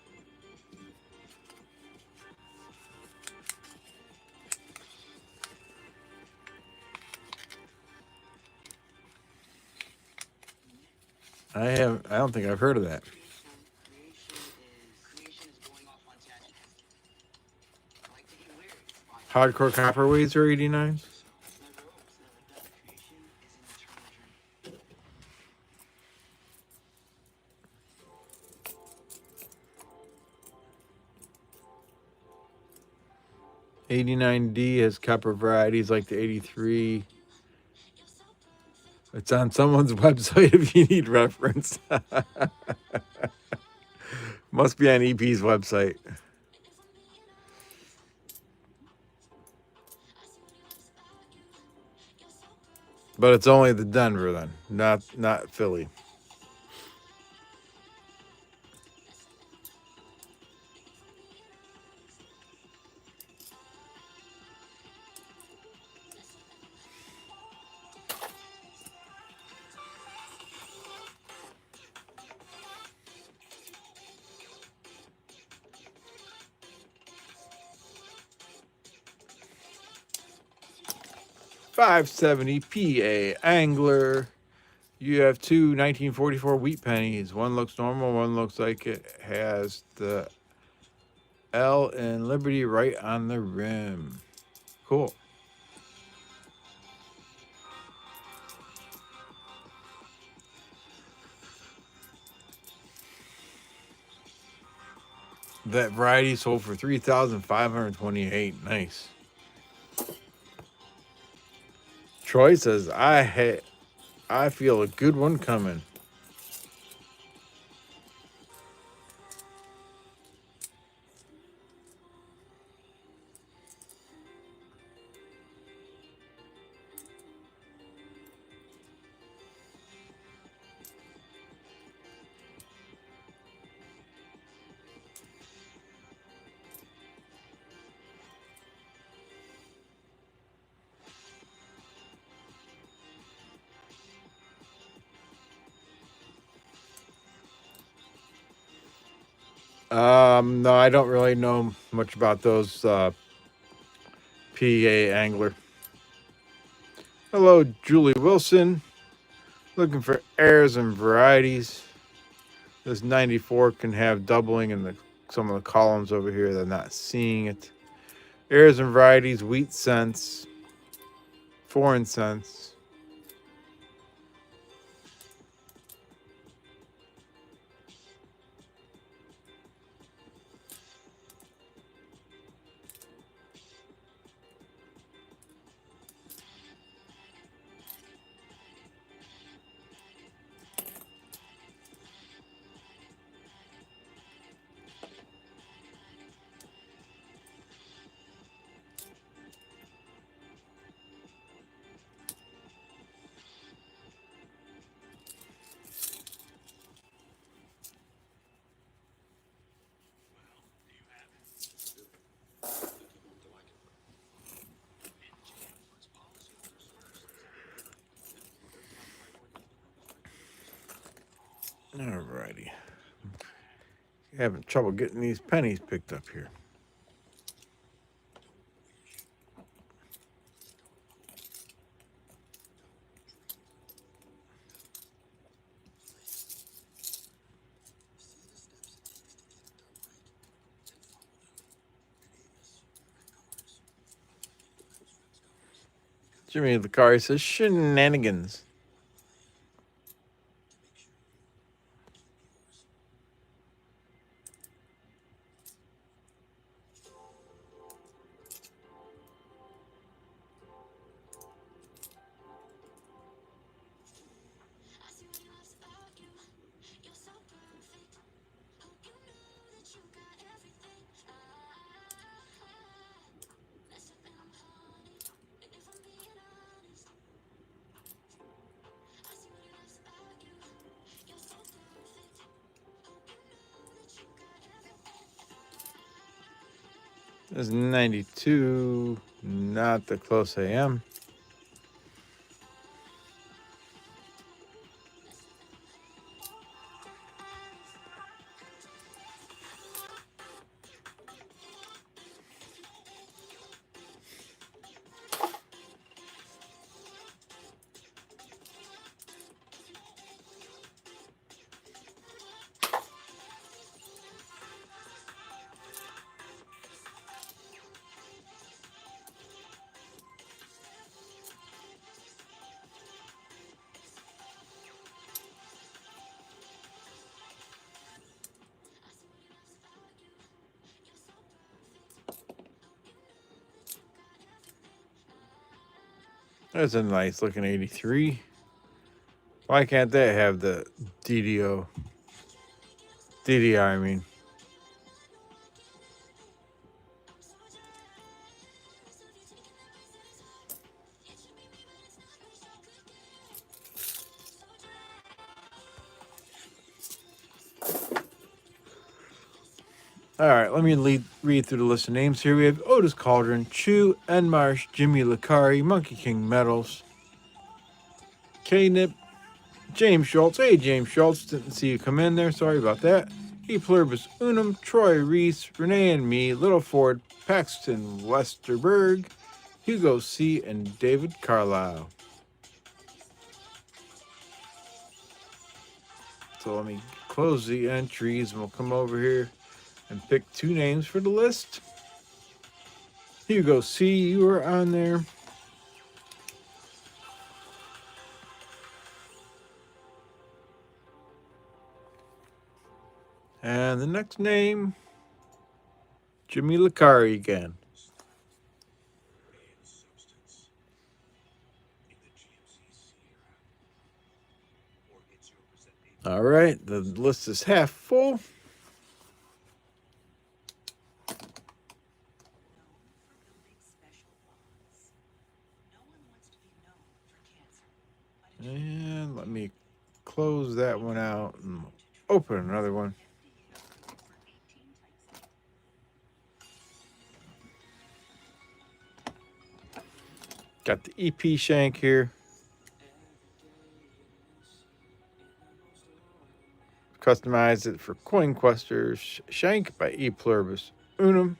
I don't think I've heard of that. Hardcore copperweights are 89s. 89D has copper varieties like the 83. It's on someone's website if you need reference. Must be on EP's website. But it's only the Denver then, not Philly. $5.70 PA Angler. You have 2 1944 wheat pennies. One looks normal, one looks like it has the L and Liberty right on the rim. Cool. That variety sold for $3,528. Nice. Troy says I feel a good one coming. No, I don't really know much about those PA Angler. Hello, Julie Wilson. Looking for airs and varieties. This 94 can have doubling in some of the columns over here. They're not seeing it. Airs and varieties, wheat cents, foreign cents. Alrighty. Having trouble getting these pennies picked up here. Jimmy Licari says shenanigans. This is 92. Not the close I am. That's a nice looking 83. Why can't that have the DDO? DDI, I mean. All right, let me read through the list of names here. We have Otis Cauldron, Chew, Enmarsh, Jimmy Licari, Monkey King Metals, K-Nip, James Schultz. Hey, James Schultz, didn't see you come in there. Sorry about that. E Pluribus Unum, Troy Reese, Renee and me, Little Ford, Paxton Westerberg, Hugo C., and David Carlisle. So let me close the entries and we'll come over here and pick two names for the list. Hugo C., you are on there. And the next name, Jimmy Licari again. All right, the list is half full. And let me close that one out and open another one. Got the EP shank here. Customized it for Coin Questers Shank by E Pluribus Unum.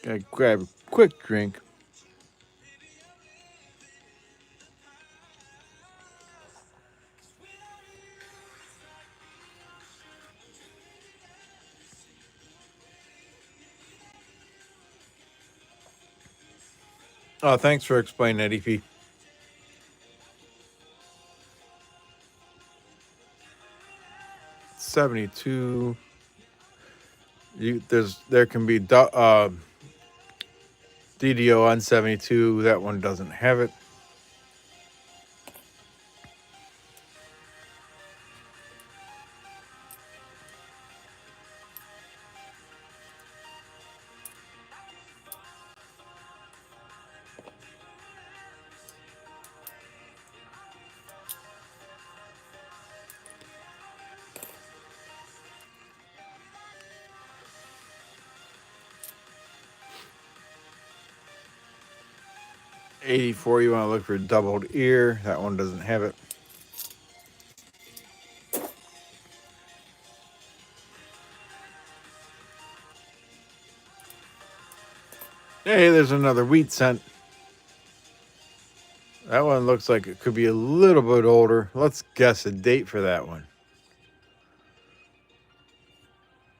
Gotta grab a quick drink. Oh, thanks for explaining that, EP. 72. There can be DDO on 72. That one doesn't have it. '84. You want to look for doubled ear. That one doesn't have it. Hey, there's another wheat scent. That one looks like it could be a little bit older. Let's guess a date for that one.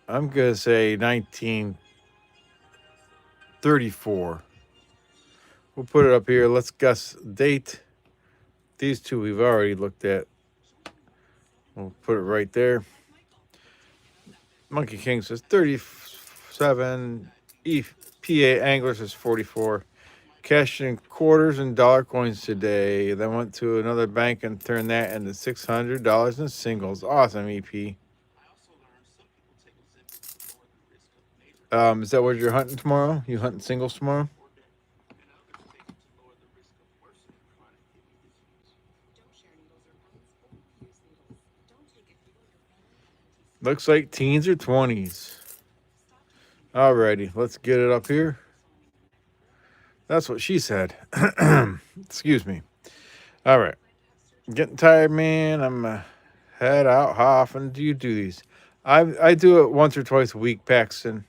I'm going to say 1934. We'll put it up here. Let's guess date. These two we've already looked at. We'll put it right there. Monkey King says 37. EPA Angler says 44. Cashed in quarters and dollar coins today. Then went to another bank and turned that into $600 in singles. Awesome, EP. Is that what you're hunting tomorrow? You hunting singles tomorrow? Looks like teens or 20s. Alrighty, let's get it up here. That's what she said. Excuse me. All right. Getting tired, man. I'm head out. How often do you do these? I do it once or twice a week, Paxton.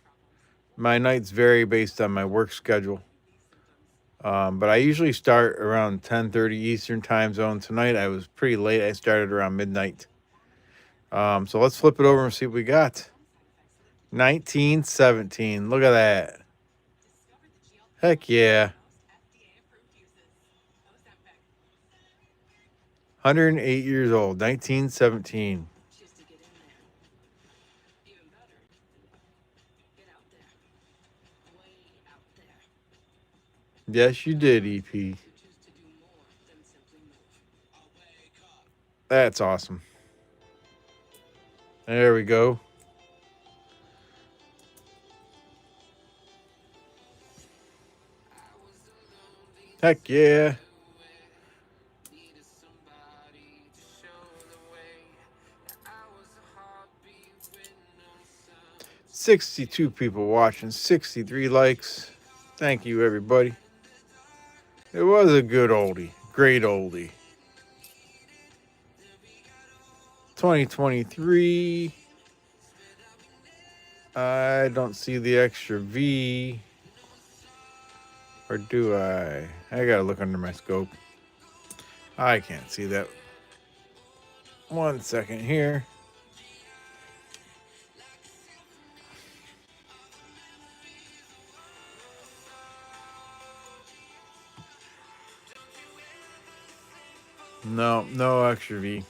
My nights vary based on my work schedule. But I usually start around 10:30 Eastern time zone. Tonight I was pretty late. I started around midnight. So let's flip it over and see what we got. 1917. Look at that. Heck yeah. 108 years old. 1917. Yes, you did, EP. That's awesome. There we go. Heck yeah. 62 people watching, 63 likes. Thank you, everybody. It was a good oldie. Great oldie. 2023. I don't see the extra V. Or do I? I gotta look under my scope. I can't see that. 1 second here. No, no extra V.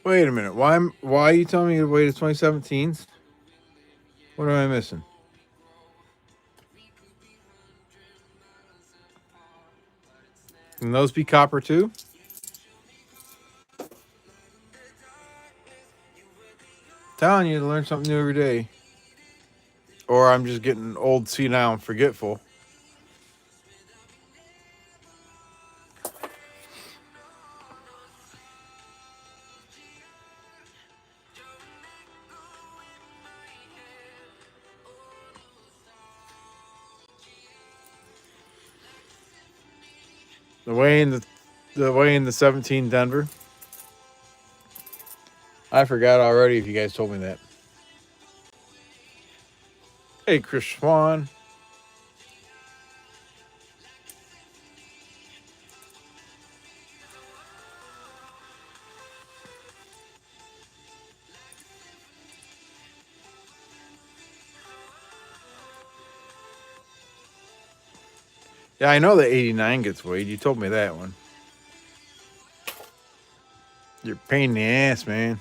Wait a minute. Why are you telling me to wait to 2017s? What am I missing? Can those be copper too? Telling you to learn something new every day. Or I'm just getting old, senile, and forgetful. The way in the 17 Denver. I forgot already if you guys told me that. Hey, Chris Swan. Yeah, I know that 89 gets weighed. You told me that one. You're a pain in the ass, man.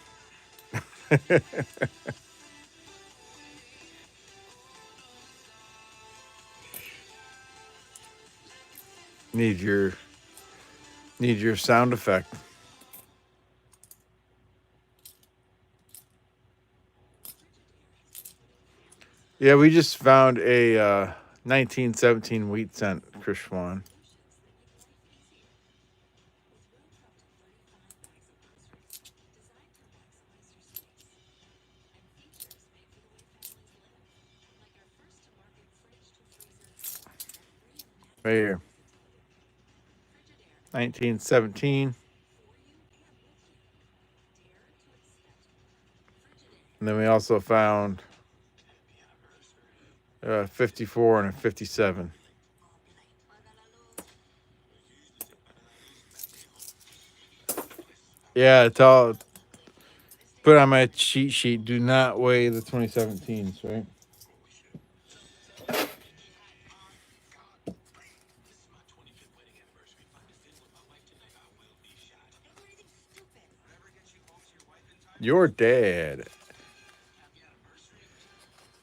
need your need your sound effect. Yeah, we just found a 1917 wheat cent, Chris Swan. Right here. 1917. And then we also found 54 and a 57. Yeah, put on my cheat sheet. Do not weigh the 2017s, right? Your dad.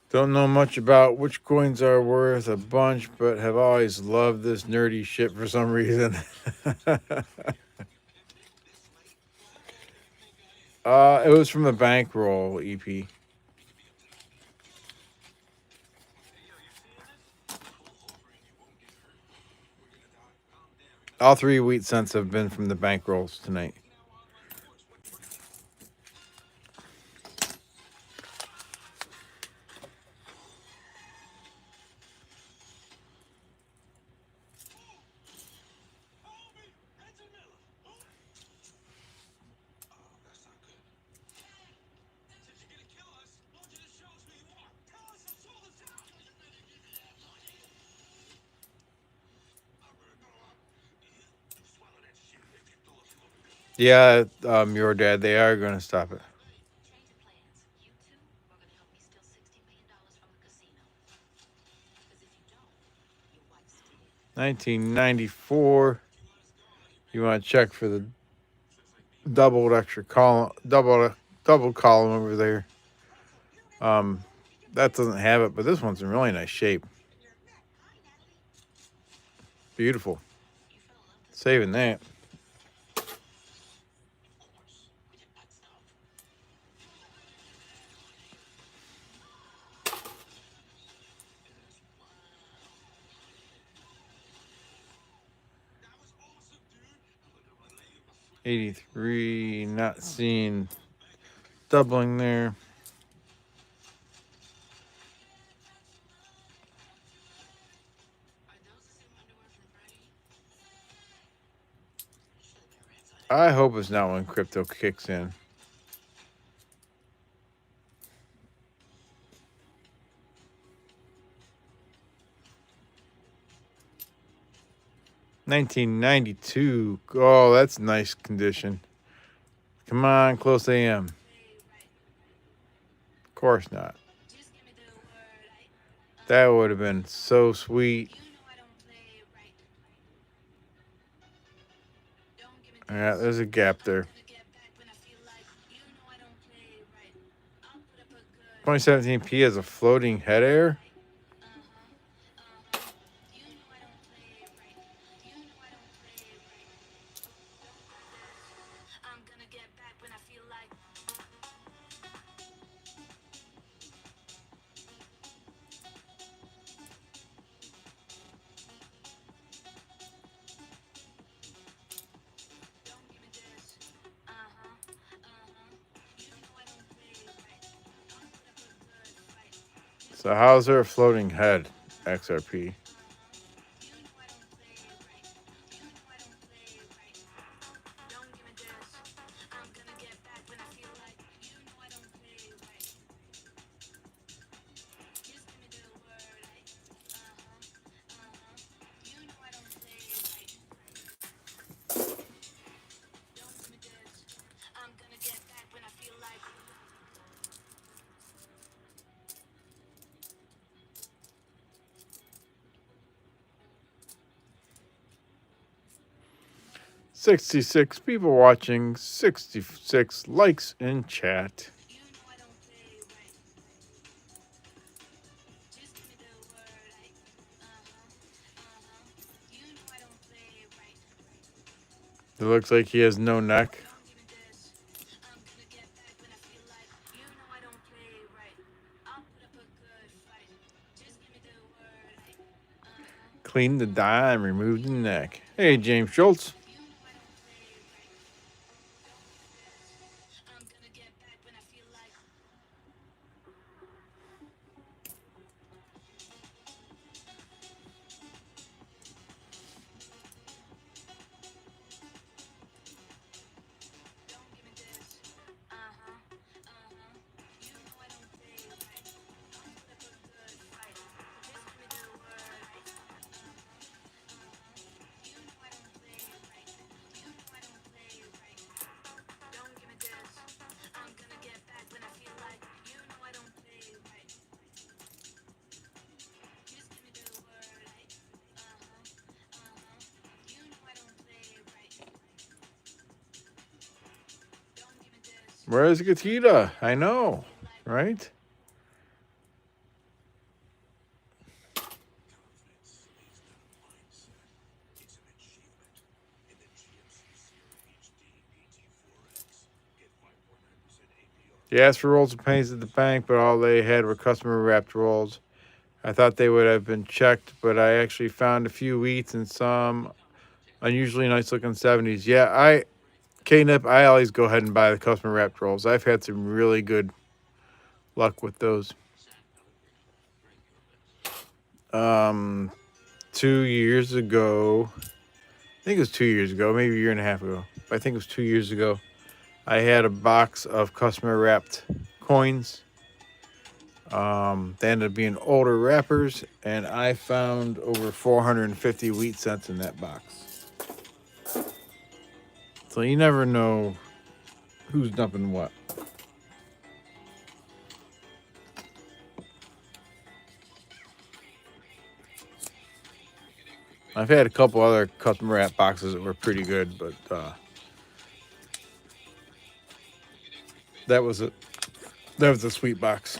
Don't know much about which coins are worth a bunch, but have always loved this nerdy shit for some reason. It was from the bankroll EP. All three wheat cents have been from the bankrolls tonight. Yeah, your dad. They are going to stop it. 1994. You want to check for the double column over there. That doesn't have it, but this one's in really nice shape. Beautiful. Saving that. '83. Not seeing doubling there. I hope it's not when crypto kicks in. $19.92. Oh, that's nice condition. Come on, close AM. Of course not. That would have been so sweet. Yeah, there's a gap there. 2017 P has a floating head air. So how's there a floating head, XRP? 66 people watching, 66 likes in chat. You know I don't play right. Just give me the word. You know I don't play right. It looks like he has no neck. Don't give me this. I'm gonna get back when I feel like. You know I don't play right. I'll put up a good fight. Just give me the word. Clean the dye and remove the neck. Hey, James Schultz. You know I don't play right. Don't give me this. I'm gonna get back when I feel like. Don't give me this. You know I don't play right. I'll put up a good fight. Just give me the word. You know I don't play right. You know I don't play right. Don't give me this. I'm gonna get back when I feel like. You know I don't play right. Just give me the word. You know I don't play right. Don't give me this. Where's Gatita? I know, Feel like. right? They asked for rolls of pennies at the bank, but all they had were customer wrapped rolls. I thought they would have been checked, but I actually found a few wheats and some unusually nice looking 70s. Yeah, K-Nip, I always go ahead and buy the customer wrapped rolls. I've had some really good luck with those. 2 years ago, I think it was 2 years ago, maybe a year and a half ago. But I think it was 2 years ago. I had a box of customer wrapped coins. They ended up being older wrappers, and I found over 450 wheat cents in that box. So you never know who's dumping what. I've had a couple other customer wrap boxes that were pretty good, but that was it. That was a sweet box.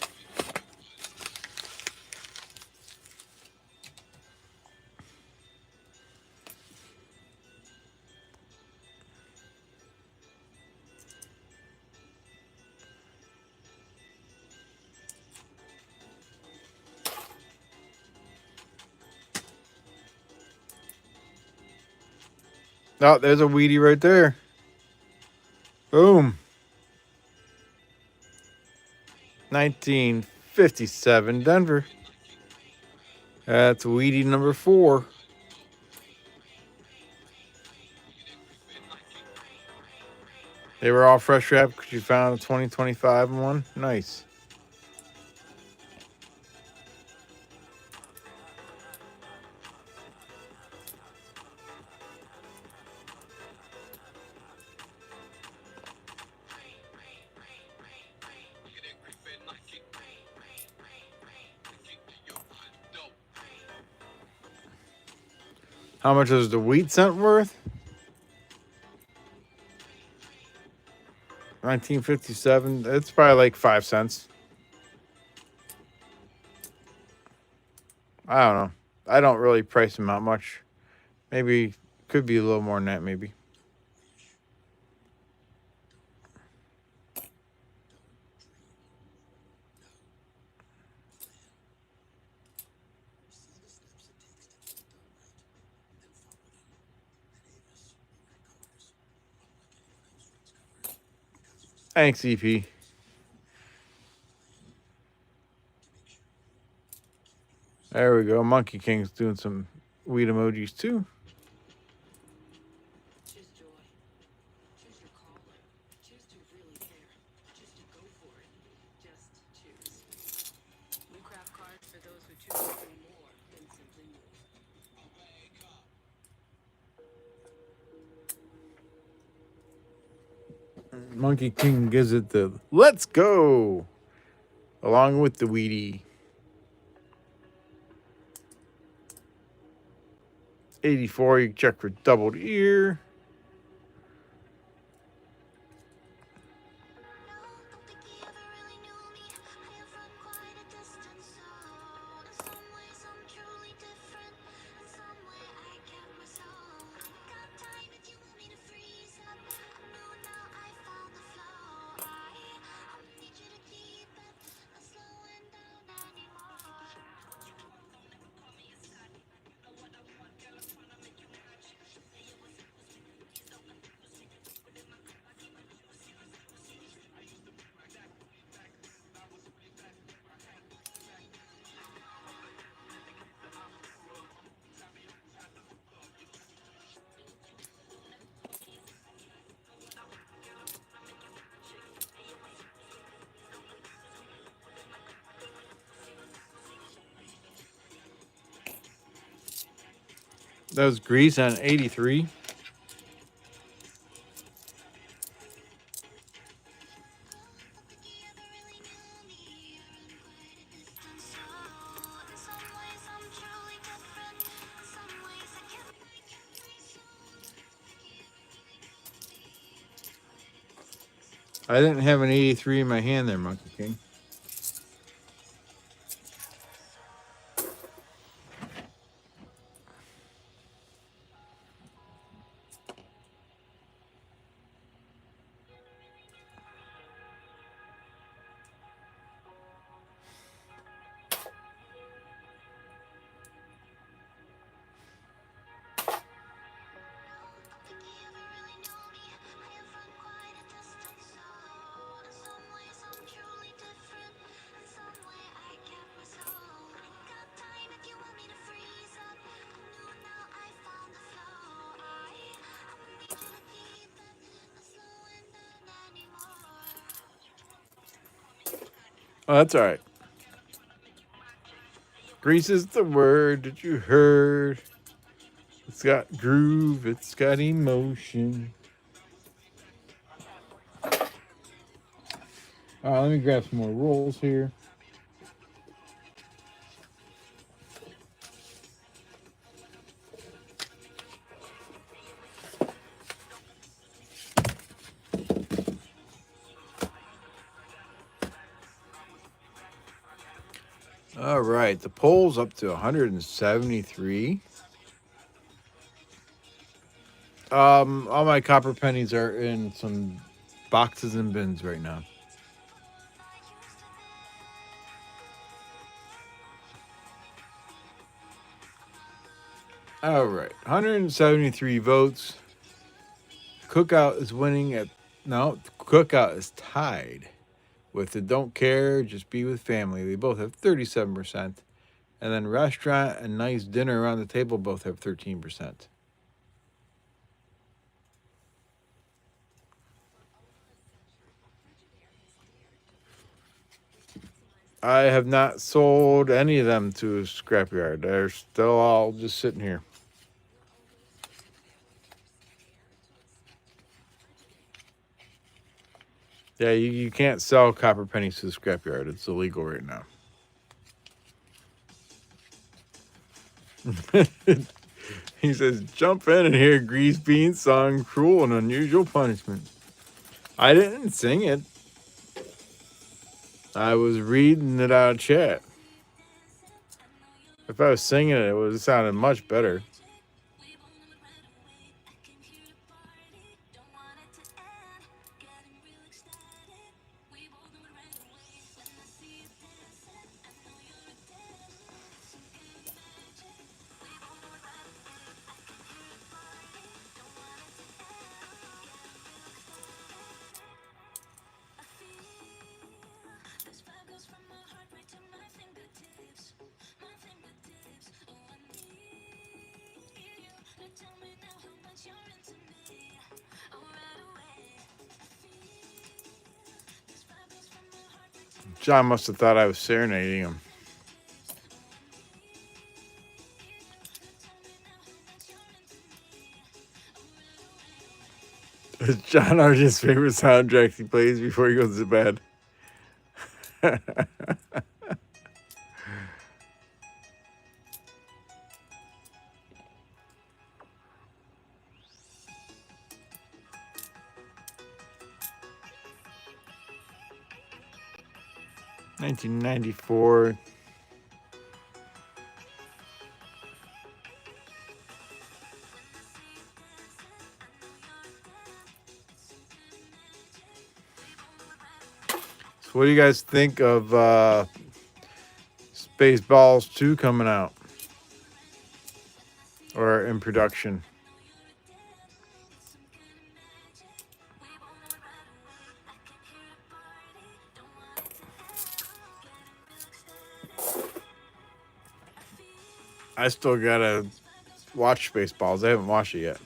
Oh, there's a Wheatie right there. Boom. 1957 Denver. That's Wheatie number 4. They were all fresh wrapped because you found a 2025 one. Nice. How much is the wheat cent worth? 1957. It's probably like 5 cents. I don't know. I don't really price them out much. Maybe could be a little more than that. Maybe. Thanks, EP. There we go. Monkey King's doing some weed emojis too. Choose joy. Choose your calling. Choose to really care. Choose to go for it. Just choose. We craft cards for those who choose to do more than simply move. Monkey King gives it the let's go along with the Wheatie. 84, you check for doubled ear. That was Grease on 83. I didn't have an 83 in my hand there, Monkey King. Oh, that's all right. Grease is the word that you heard. It's got groove, it's got emotion. All right, let me grab some more rolls here. All right, the poll's up to 173. All my copper pennies are in some boxes and bins right now. All right, 173 votes. Cookout is winning at no, Cookout is tied with the Don't Care, Just Be with Family. They both have 37%. And then Restaurant and Nice Dinner around the Table both have 13%. I have not sold any of them to a scrapyard. They're still all just sitting here. Yeah, you can't sell copper pennies to the scrapyard. It's illegal right now. He says, jump in and hear Grease Bean's song, Cruel and Unusual Punishment. I didn't sing it. I was reading it out of chat. If I was singing it, it would have sounded much better. John must have thought I was serenading him. It's John Argent's favorite soundtrack he plays before he goes to bed. 1994. So what do you guys think of Spaceballs 2 coming out? Or in production? I still gotta watch Spaceballs. I haven't watched it yet.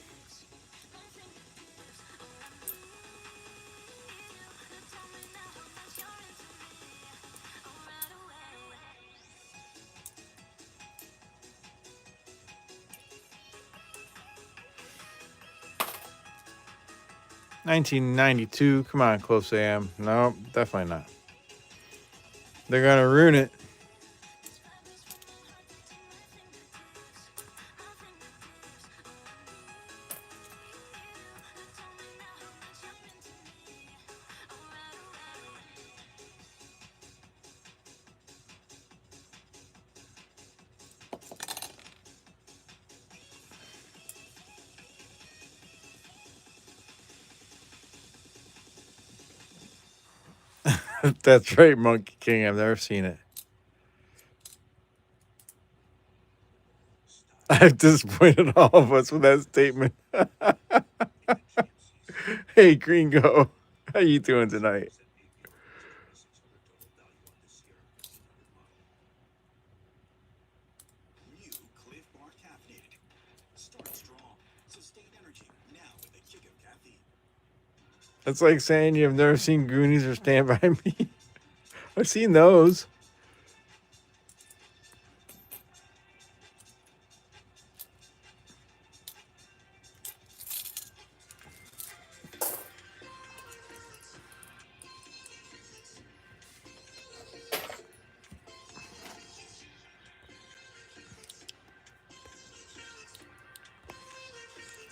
1992. Come on, Close AM. No, definitely not. They're gonna ruin it. That's right, Monkey King. I've never seen it. I've disappointed all of us with that statement. Hey, Gringo, how you doing tonight? That's like saying you've never seen Goonies or Stand By Me. I've seen those.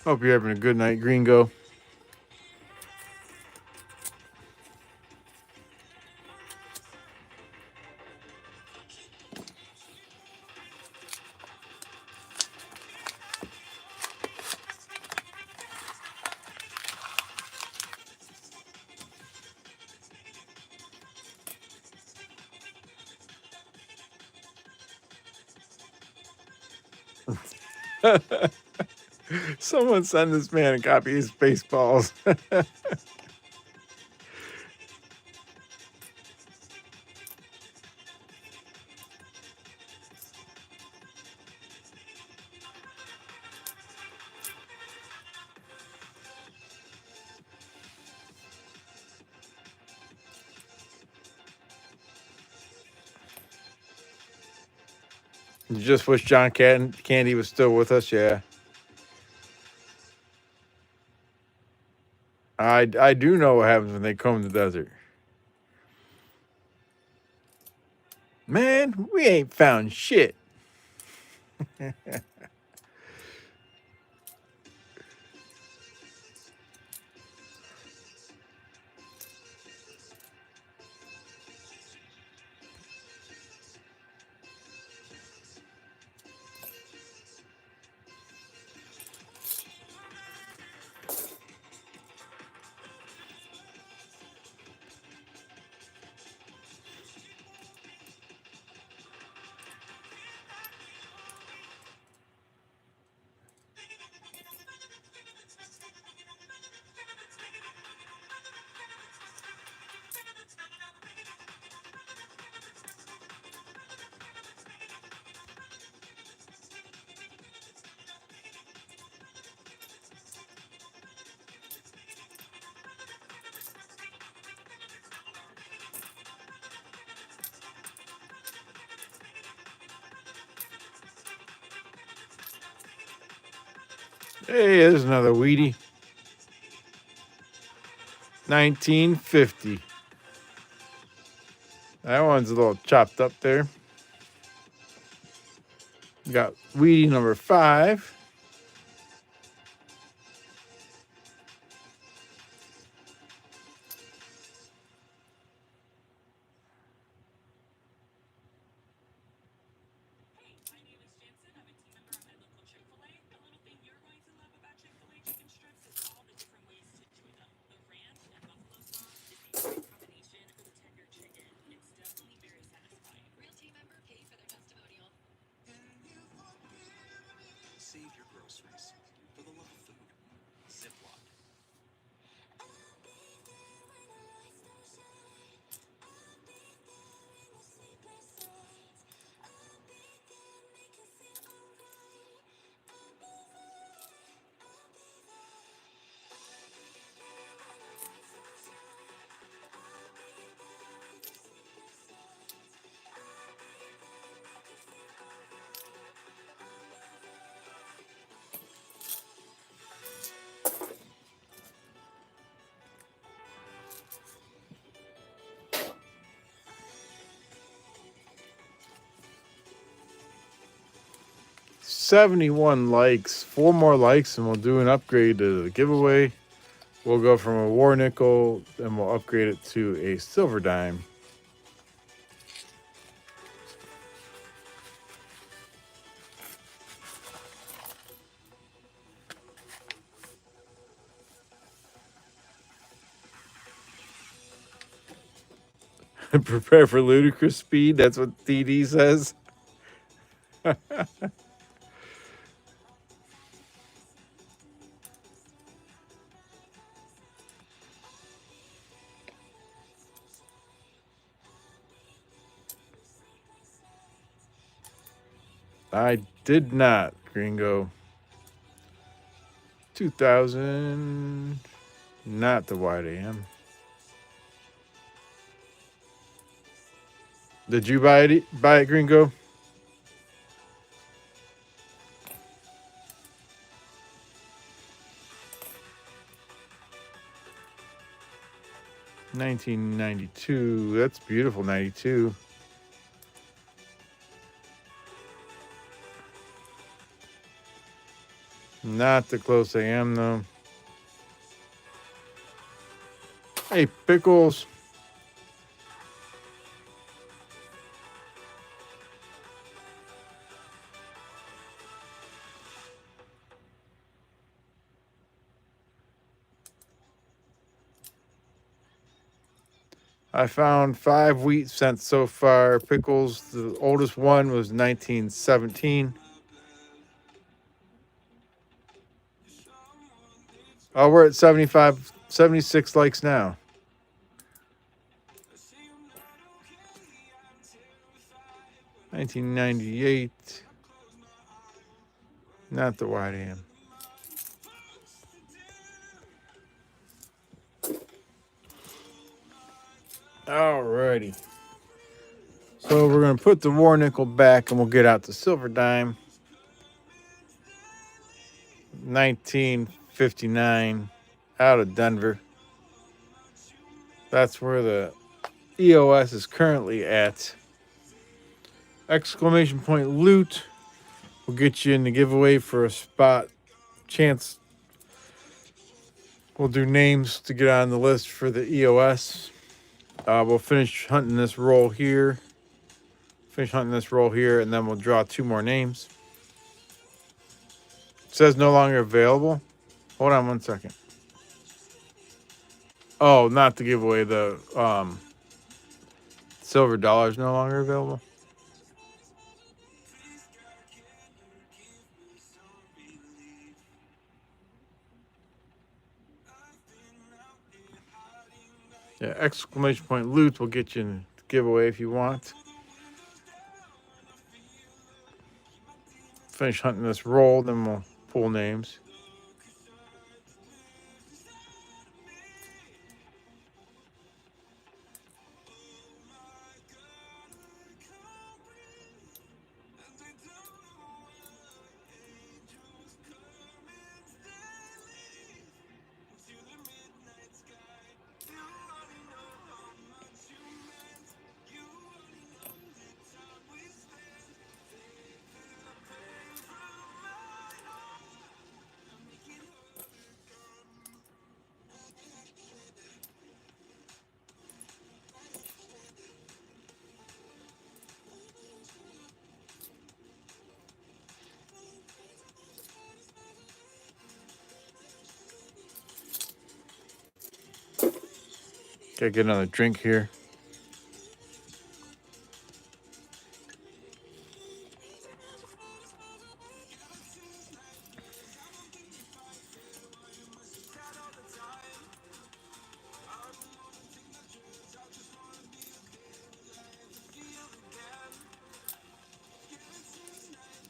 Hope you're having a good night, Gringo. Someone send this man a copy of Spaceballs. You just wish John Candy was still with us, yeah. I do know what happens when they comb the desert. Man, we ain't found shit. Hey, there's another Wheatie. 1950. That one's a little chopped up there. We got Wheatie number 5. 71 likes. 4 more likes, and we'll do an upgrade to the giveaway. We'll go from a war nickel, and we'll upgrade it to a silver dime. Prepare for ludicrous speed. That's what DD says. I did not, Gringo. 2000. Not the wide AM. Did you buy it? Buy it, Gringo? $19.92. That's beautiful. 92. Not the close AM though. Hey, pickles. I found 5 wheat cents so far. Pickles, the oldest one was 1917. Oh, we're at 75, 76 likes now. 1998. Not the wide AM. Alrighty. So we're going to put the war nickel back and we'll get out the silver dime. 1959 out of Denver. That's where the EOS is currently at. Exclamation point loot will get you in the giveaway for a spot chance. We'll do names to get on the list for the EOS. We'll finish hunting this roll here. And then we'll draw 2 more names. It says no longer available. Hold on 1 second. Oh, not the giveaway. The silver dollar is no longer available. Yeah, exclamation point loot will get you in the giveaway if you want. Finish hunting this roll, then we'll pull names. Gotta get another drink here.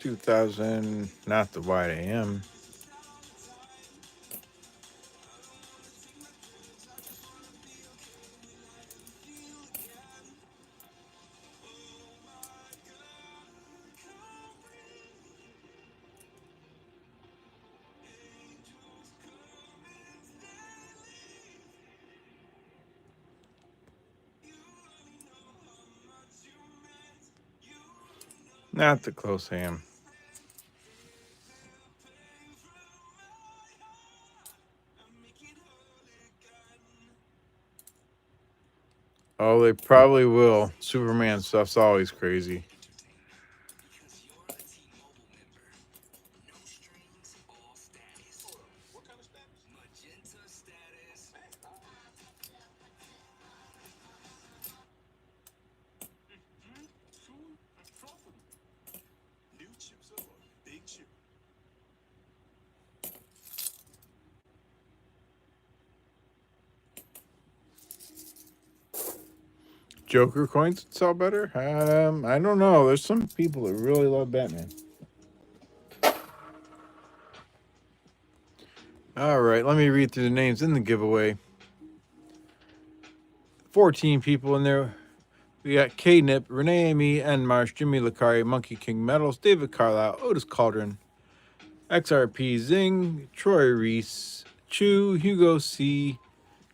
$2,000, not the wide AM. Not the close AM. Oh, they probably will. Superman stuff's always crazy. Joker coins would sell better? I don't know. There's some people that really love Batman. All right, let me read through the names in the giveaway. 14 people in there. We got K Nip, Renee Amy, N Marsh, Jimmy Lacari, Monkey King Metals, David Carlisle, Otis Cauldron, XRP Zing, Troy Reese, Chu, Hugo C,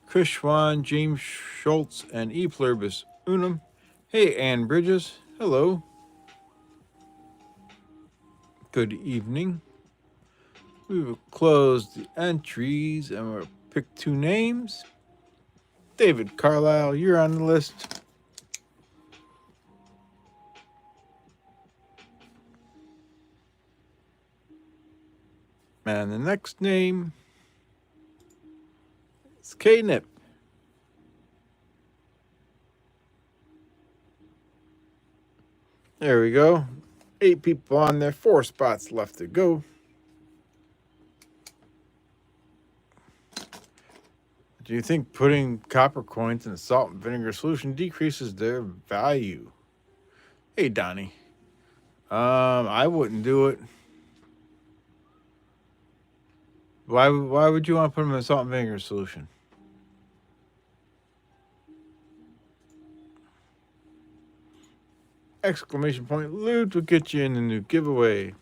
Chris Schwan, James Schultz, and E Pluribus Unum. Hey, Ann Bridges. Hello. Good evening. We will close the entries and we'll pick two names. David Carlisle, you're on the list. And the next name is K Nip. There we go. 8 people on there, 4 spots left to go. Do you think putting copper coins in a salt and vinegar solution decreases their value? Hey, Donnie. I wouldn't do it. Why would you want to put them in a salt and vinegar solution? Exclamation point loot will get you in the new giveaway.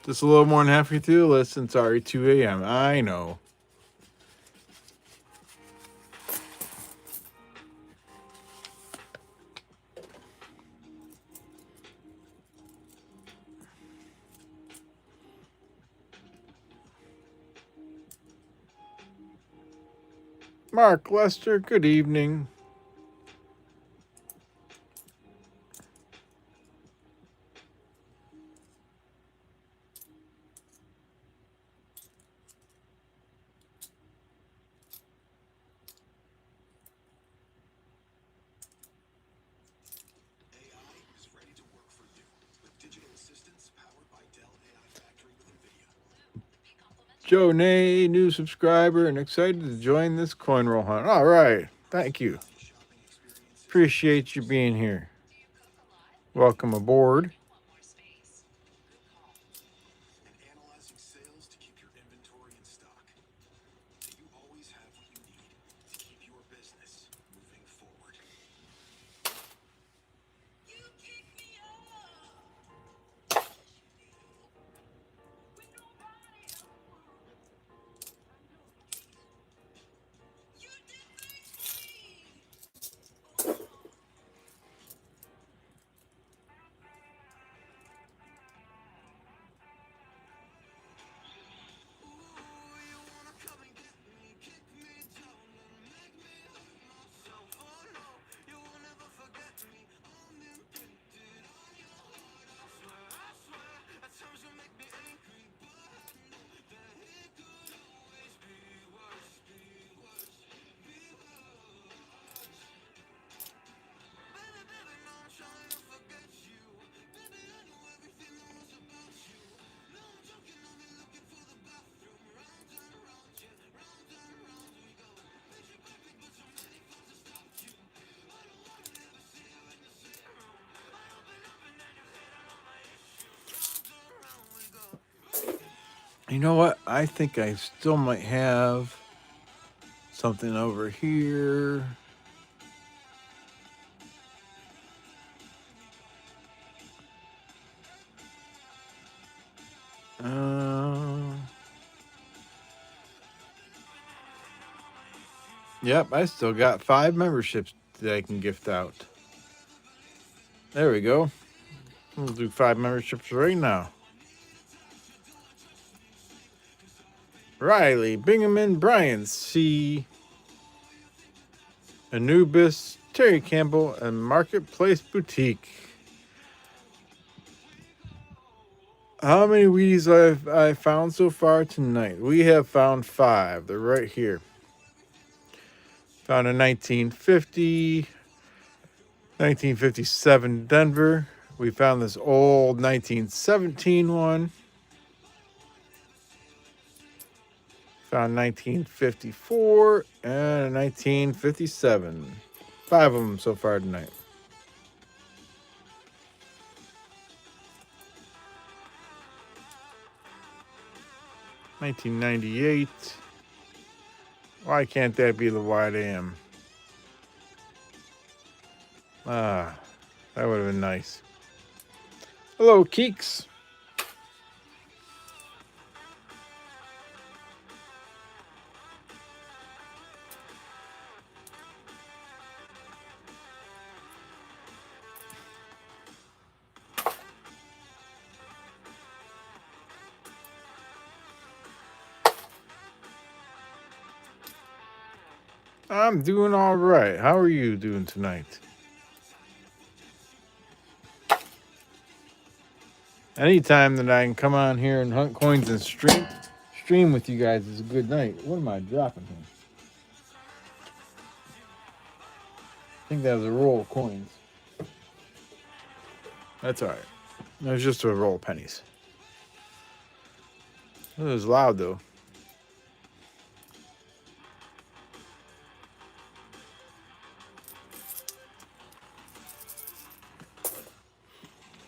Just a little more than halfway through the list since it's already 2 a.m. I know. Mark Lester, good evening. Joe Nay, new subscriber, and excited to join this coin roll hunt. All right. Thank you. Appreciate you being here. Welcome aboard. You know what? I think I still might have something over here. Yep, I still got 5 memberships that I can gift out. There we go. We'll do 5 memberships right now. Riley, Bingaman, Brian C., Anubis, Terry Campbell, and Marketplace Boutique. How many Wheaties have I found so far tonight? We have found 5. They're right here. Found a 1950, 1957 Denver. We found this old 1917 one. Found 1954 and 1957. 5 of them so far tonight. 1998. Why can't that be the wide AM? Ah, that would have been nice. Hello, Keeks. I'm doing all right. How are you doing tonight? Anytime that I can come on here and hunt coins and stream with you guys is a good night. What am I dropping here? I think that was a roll of coins. That's all right. It was just a roll of pennies. It was loud though.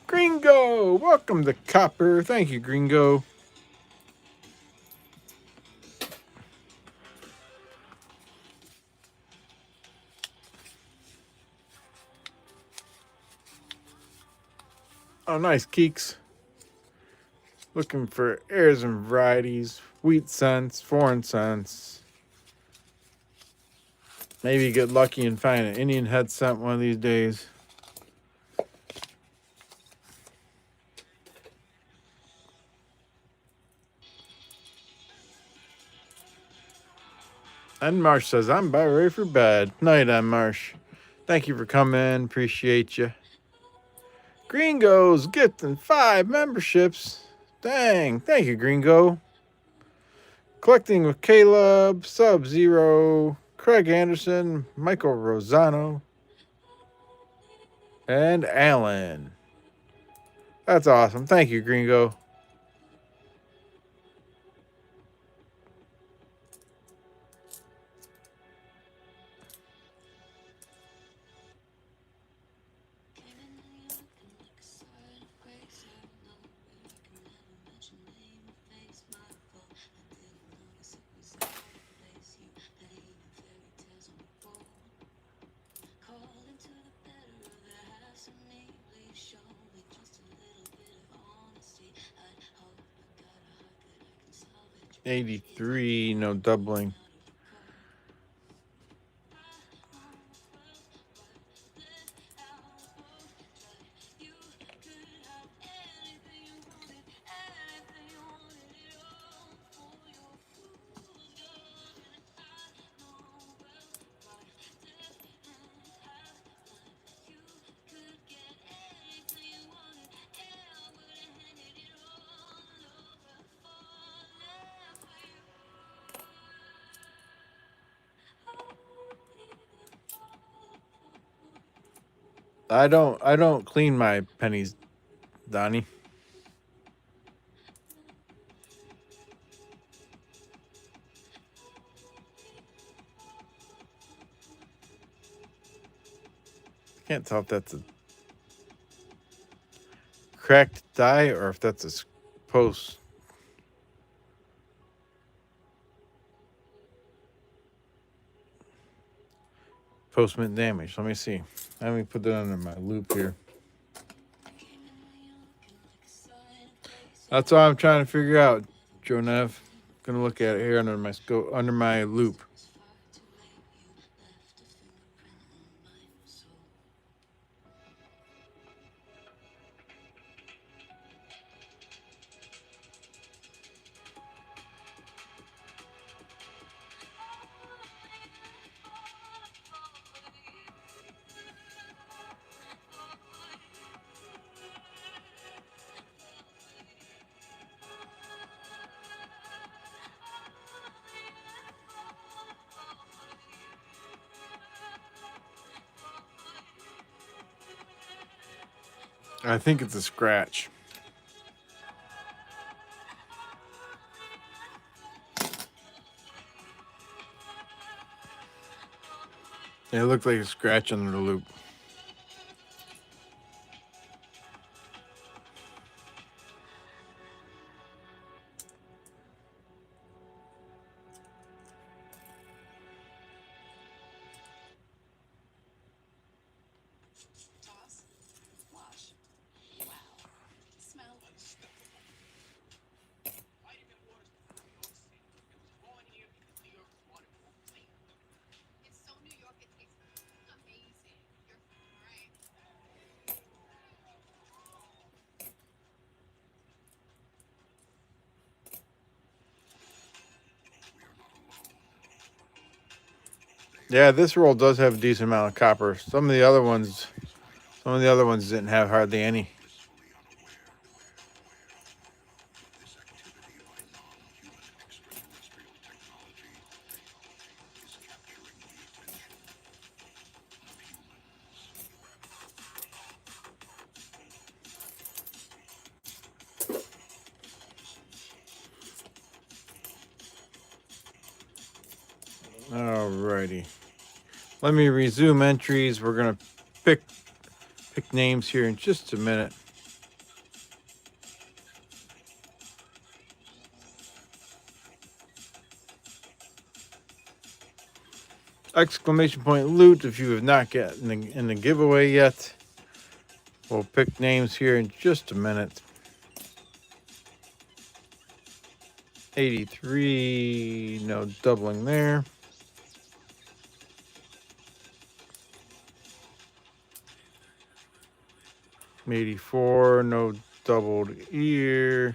Gringo, welcome to Copper. Thank you, Gringo. Oh, nice, Keeks. Looking for airs and varieties, wheat cents, foreign cents. Maybe get lucky and find an Indian head cent one of these days. And Marsh says, I'm about ready for bed. Night on Marsh. Thank you for coming. Appreciate you. Gringo's gifting 5 memberships. Dang. Thank you, Gringo. Collecting with Caleb, Sub-Zero, Craig Anderson, Michael Rosano, and Alan. That's awesome. Thank you, Gringo. $83, no doubling. I don't clean my pennies, Donnie. Can't tell if that's a cracked die or if that's a postment damage. Let me see. Let me put that under my loop here. That's all I'm trying to figure out, Joe Nev. Gonna look at it here under my scope, under my loop. I think it's a scratch. It looked like a scratch under the loop. Toss, wash. Wow. Smell. It's so New York, it tastes amazing. You're right. Yeah, this roll does have a decent amount of copper. Some of the other ones didn't have hardly any. Alrighty. Let me resume entries. We're gonna pick names here in just a minute. Exclamation point loot if you have not gotten in the giveaway yet. We'll pick names here in just a minute. 83, no doubling there. '84, no doubled here.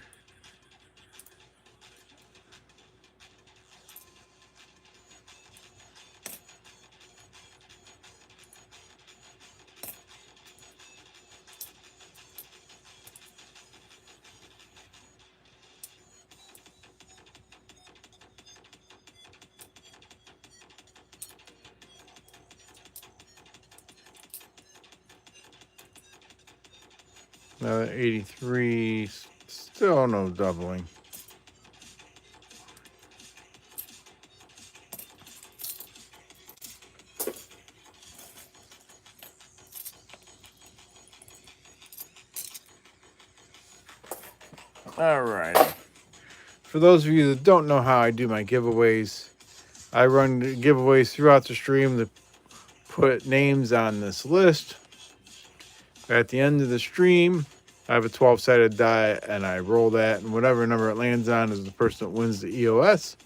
Another 83, still no doubling. All right. For those of you that don't know how I do my giveaways, I run giveaways throughout the stream to put names on this list. At the end of the stream, I have a 12-sided die and I roll that, and whatever number it lands on is the person that wins the EOS.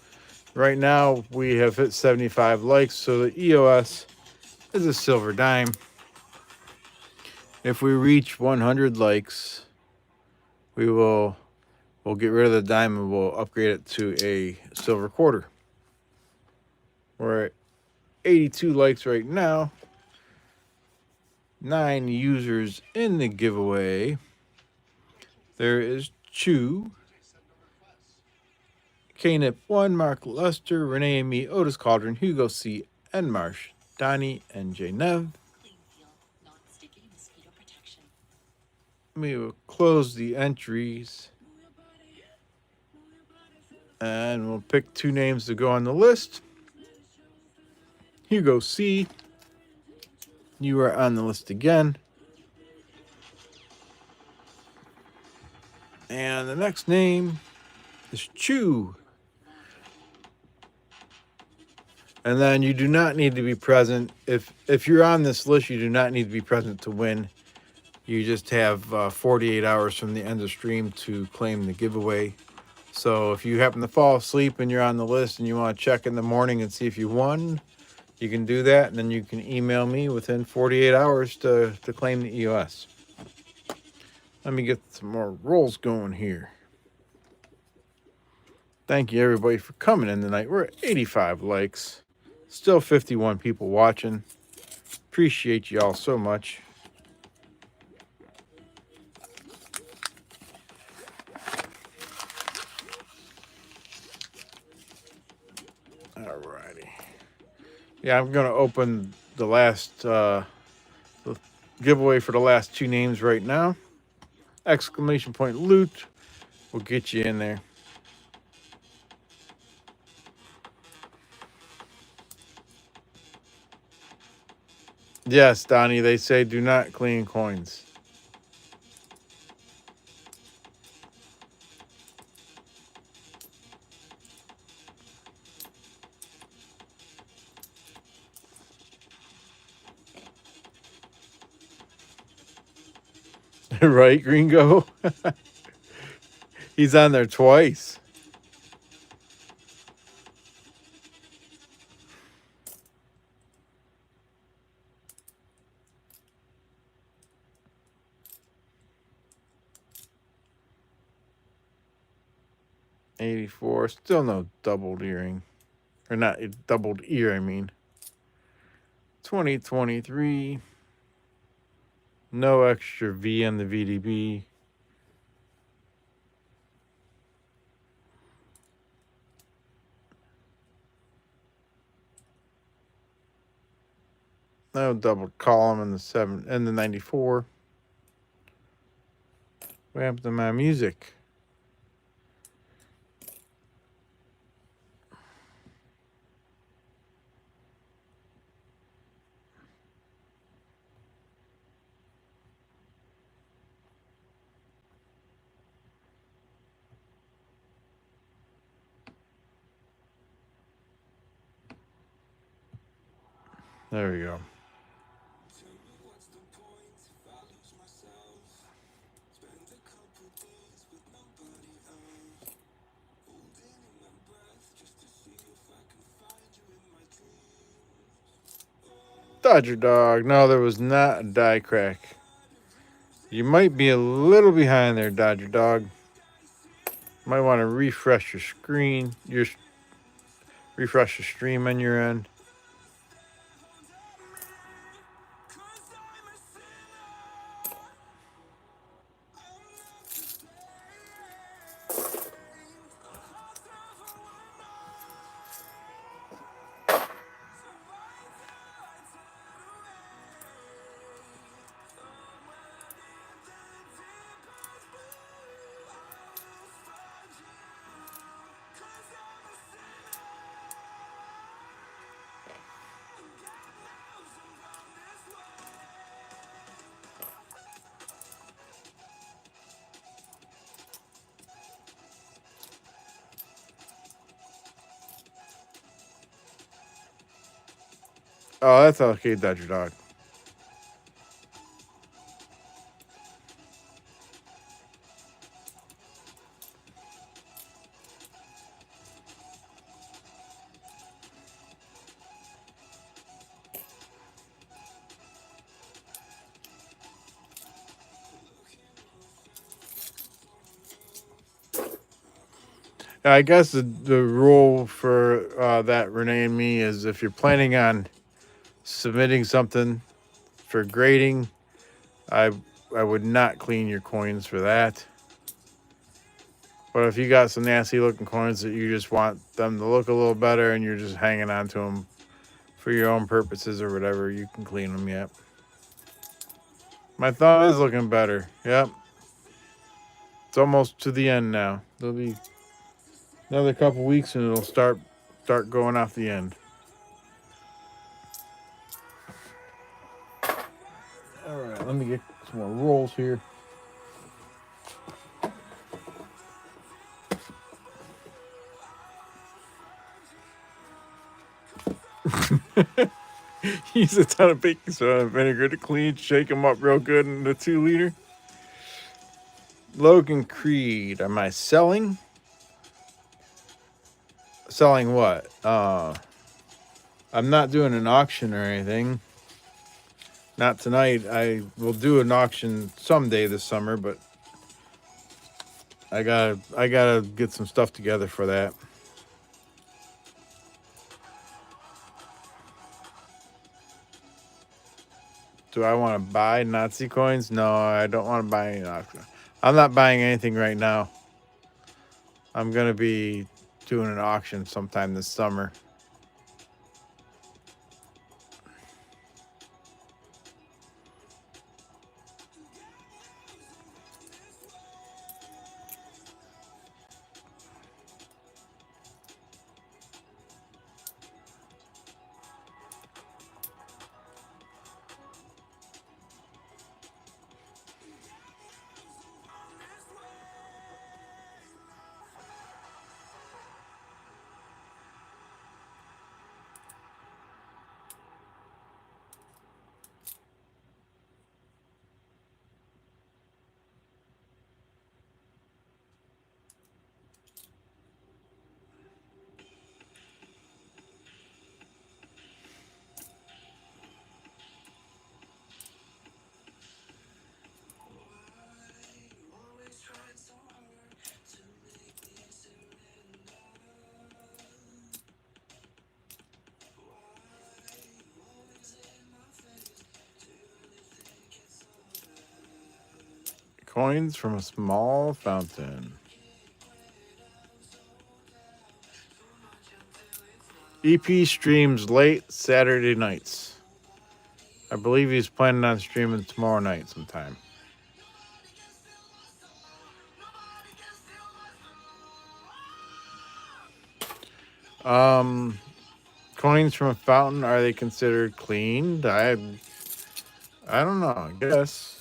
Right now, we have hit 75 likes, so the EOS is a silver dime. If we reach 100 likes, we'll get rid of the dime and we'll upgrade it to a silver quarter. We're at 82 likes right now. 9 users in the giveaway. There is Chew, Knip1, Mark Lester, Renee and me, Otis Cauldron, Hugo C, and Marsh, Donnie, and J Nev. We will close the entries. And we'll pick 2 names to go on the list. Hugo C, you are on the list again. And the next name is Chew. And then you do not need to be present. If you're on this list, you do not need to be present to win. You just have 48 hours from the end of stream to claim the giveaway. So if you happen to fall asleep and you're on the list and you want to check in the morning and see if you won, you can do that. And then you can email me within 48 hours to claim the EOS. Let me get some more rolls going here. Thank you, everybody, for coming in tonight. We're at 85 likes. Still 51 people watching. Appreciate you all so much. Alrighty. Yeah, I'm going to open the last giveaway for the last 2 names right now. exclamation point loot will get you in there. Yes, Donnie, they say do not clean coins. Right, Gringo? He's on there twice. $84. Still no doubled earring. Or not doubled ear, I mean. 2023. No extra V on the VDB. No double column in the 7 and the 94. What happened to my music? There we go. Dodger Dog. No, there was not a die crack. You might be a little behind there, Dodger Dog. Might want to refresh your screen, refresh the stream on your end. Oh, that's okay, Dodger Dog. I guess the rule for that Renee and me is if you're planning on submitting something for grading, I would not clean your coins for that. But if you got some nasty looking coins that you just want them to look a little better and you're just hanging on to them for your own purposes or whatever, you can clean them. Yep. My thumb is looking better. Yep. It's almost to the end now. There'll be another couple weeks and it'll start going off the end. All right, let me get some more rolls here. Use a ton of baking soda and vinegar to clean. Shake them up real good in the 2-liter. Logan Creed. Am I selling? Selling what? I'm not doing an auction or anything. Not tonight. I will do an auction someday this summer, but I gotta get some stuff together for that. Do I want to buy Nazi coins? No, I don't want to buy any auction. I'm not buying anything right now. I'm gonna be doing an auction sometime this summer. Coins from a small fountain. EP streams late Saturday nights. I believe he's planning on streaming tomorrow night sometime. Coins from a fountain, are they considered cleaned? I don't know. I guess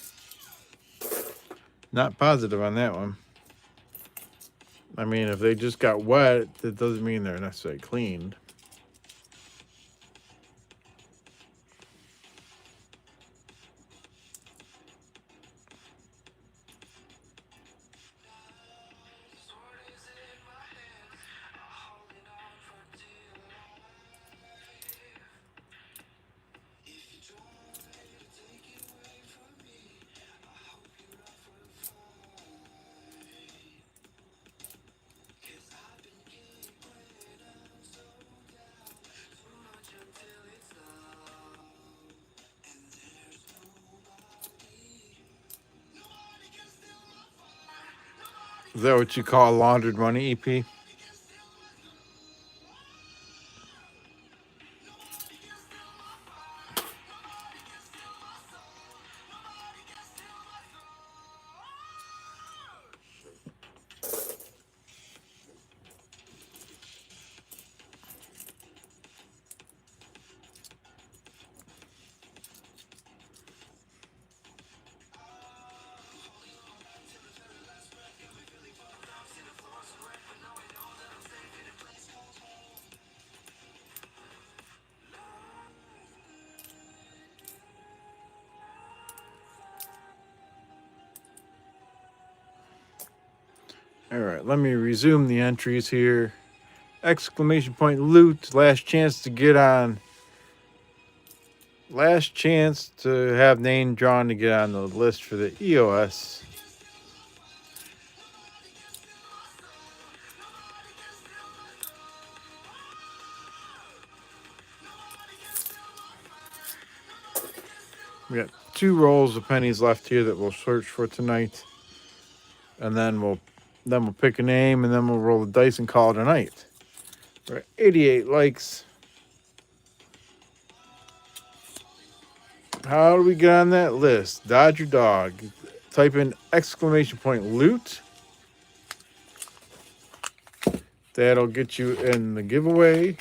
not positive on that one. I mean, if they just got wet, that doesn't mean they're necessarily cleaned. Is that what you call laundered money, EP? All right, let me resume the entries here. Exclamation point loot. Last chance to get on. Last chance to have name drawn to get on the list for the EOS. We got 2 rolls of pennies left here that we'll search for tonight, and then we'll pick a name, and then we'll roll the dice and call it a night. We're at 88 likes. How do we get on that list? Dodge your dog. Type in exclamation point loot. That'll get you in the giveaway,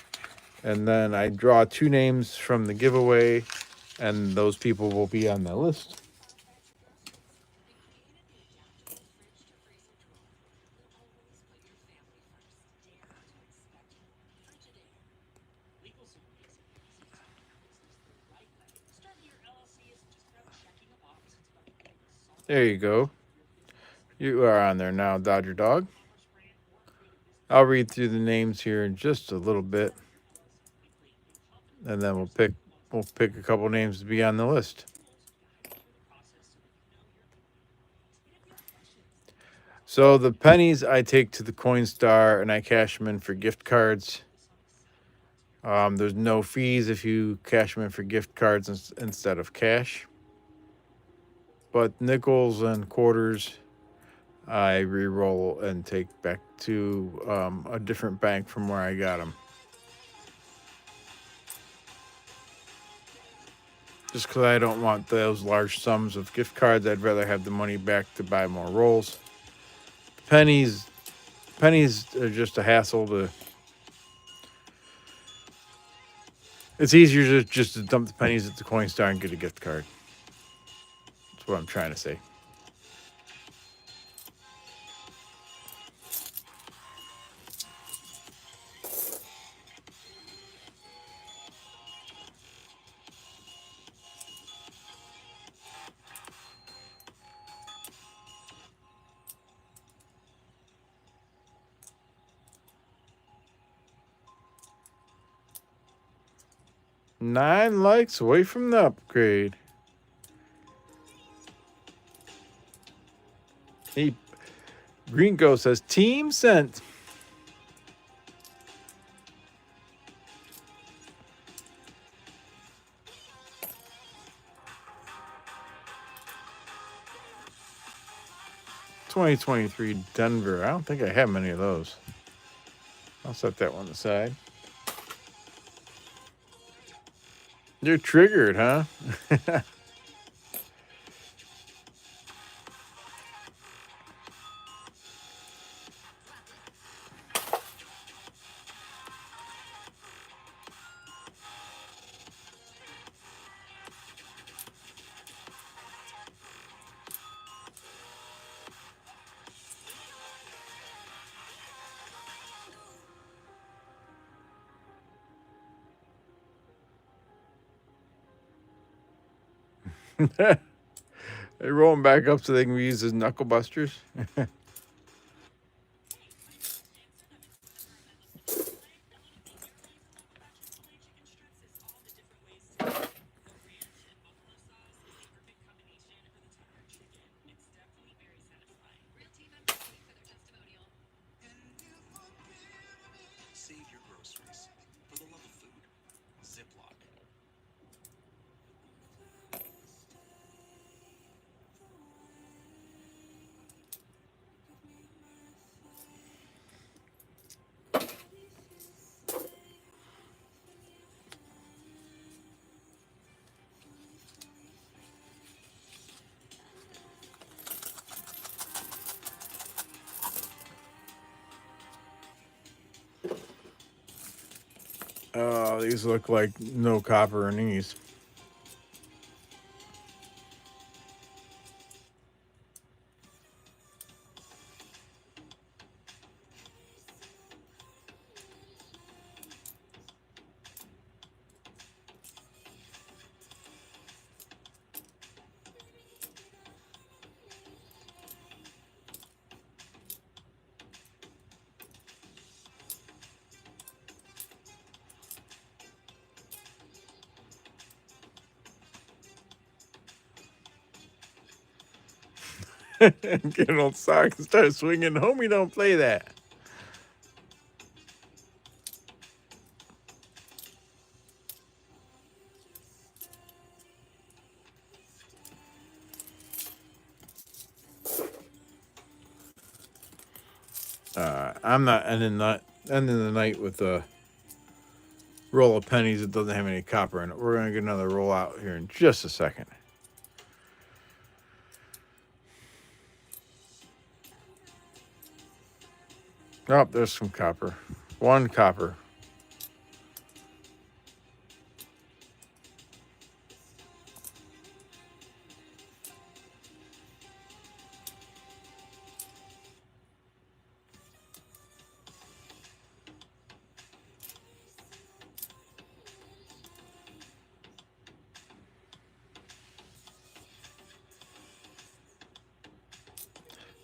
and then I draw 2 names from the giveaway, and those people will be on the list. There you go. You are on there now, Dodger Dog. I'll read through the names here in just a little bit, and then we'll pick a couple names to be on the list. So the pennies I take to the Coinstar and I cash them in for gift cards. There's no fees if you cash them in for gift cards instead of cash. But nickels and quarters, I re-roll and take back to a different bank from where I got them. Just because I don't want those large sums of gift cards, I'd rather have the money back to buy more rolls. Pennies are just a hassle to. It's easier just to dump the pennies at the Coinstar and get a gift card. That's what I'm trying to say. Nine likes away from the upgrade. Green Ghost says team sent. 2023 Denver. I don't think I have many of those. I'll set that one aside. You're triggered, huh? They roll them back up so they can be used as knuckle busters. Save your groceries. For the love of food. Ziploc. Oh, these look like no copper in these. Get an old sock and start swinging. Homie, don't play that. I'm not ending the night with a roll of pennies that doesn't have any copper in it. We're gonna get another roll out here in just a second. Oh, there's some copper. One copper.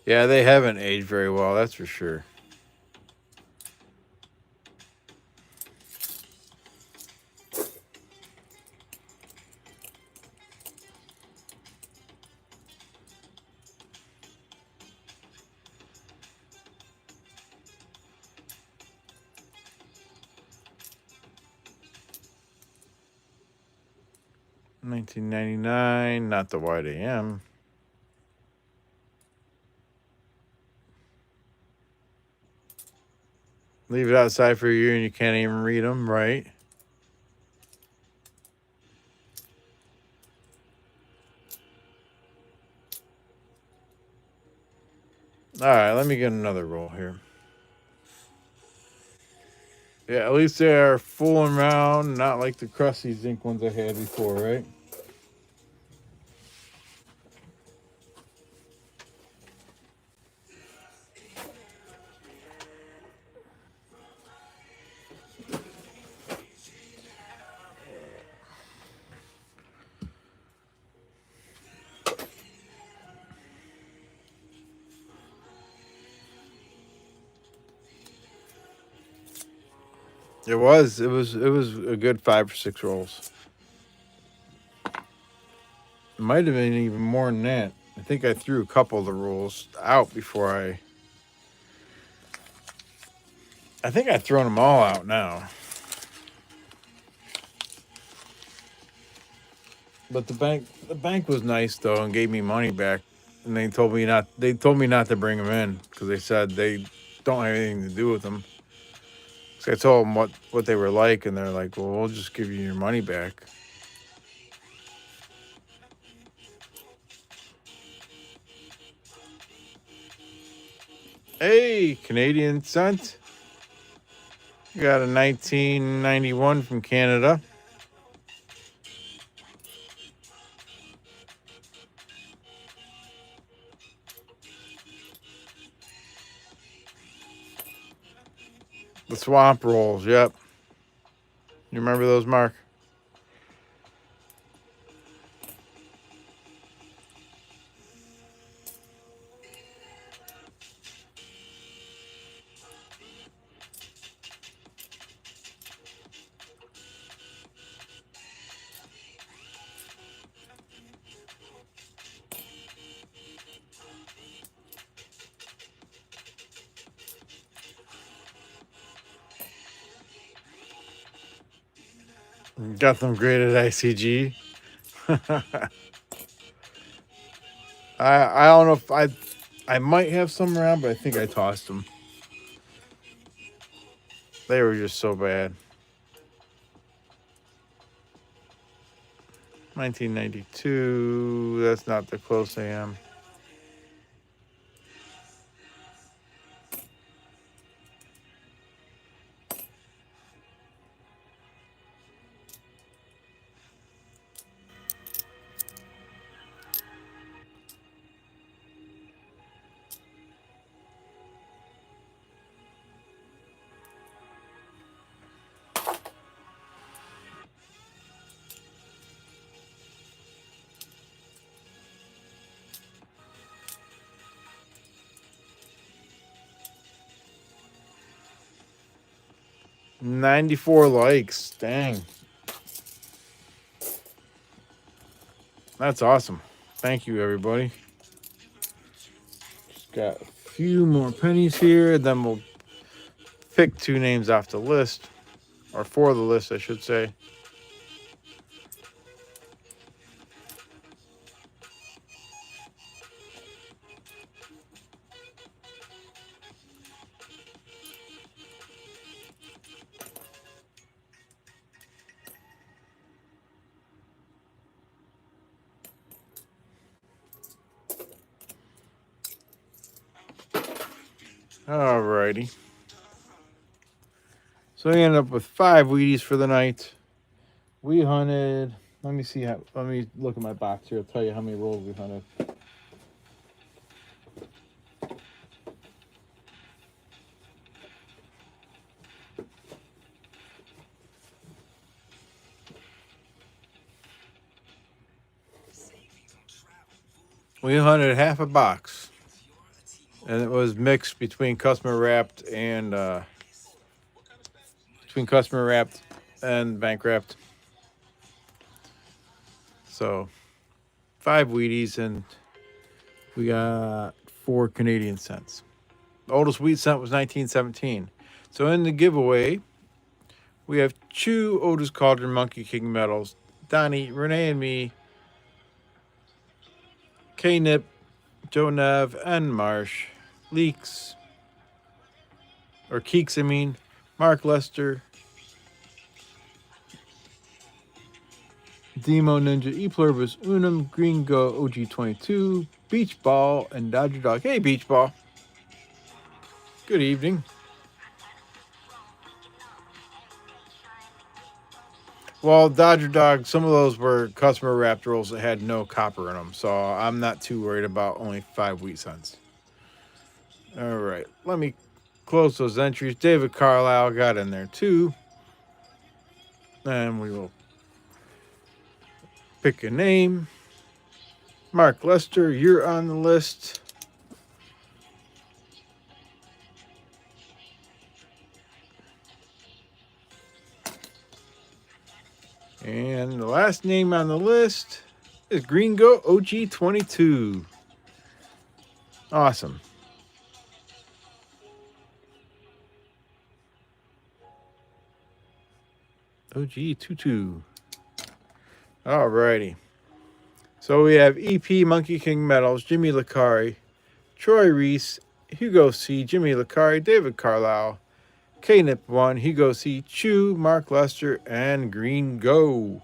Yeah, they haven't aged very well, that's for sure. $19.99, not the white AM. Leave it outside for a year and you can't even read them, right? All right, let me get another roll here. Yeah, at least they are full and round, not like the crusty zinc ones I had before, right? It was a good 5 or 6 rolls. It might have been even more than that. I think I threw a couple of the rolls out before I think I've thrown them all out now. But the bank was nice though and gave me money back and they told me not. They told me not to bring them in because they said they don't have anything to do with them. So I told them what they were like, and they're like, "Well, we'll just give you your money back." Hey, Canadian cent. You got a 1991 from Canada. The swamp rolls. Yep. You remember those, Mark? Got them graded ICG. I don't know if I might have some around, but I think I tossed them. They were just so bad. 1992. That's not the close I am. '94 likes. Dang. That's awesome. Thank you, everybody. Just got a few more pennies here, then we'll pick two names off the list, or for the list, I should say. Alrighty. So we ended up with 5 Wheaties for the night. We hunted. Let me see how. Let me look at my box here. I'll tell you how many rolls we hunted. We hunted half a box, and it was mixed between customer wrapped and bank wrapped. So 5 Wheaties, and we got 4 Canadian cents. The oldest wheat cent was 1917. So in the giveaway, we have 2 Otis Cauldron Monkey King medals. Donnie, Renee, and me. K-Nip, Joe Nev, and Marsh. Leaks, or Keeks, I mean. Mark Lester, Demo Ninja, E Pluribus Unum, Gringo, OG22, Beach Ball, and Dodger Dog. Hey, Beach Ball. Good evening. Well, Dodger Dog, some of those were customer wrapped rolls that had no copper in them, so I'm not too worried about only 5 wheat cents. All right, let me close those entries. David Carlisle got in there too. And we will pick a name. Mark Lester, you're on the list. And the last name on the list is Gringo OG22. Awesome. OG22. Alrighty. So we have EP Monkey King Medals, Jimmy Lacari, Troy Reese, Hugo C, Jimmy Lacari, David Carlisle, K-Nip 1, Hugo C, Chew, Mark Lester, and Green Go.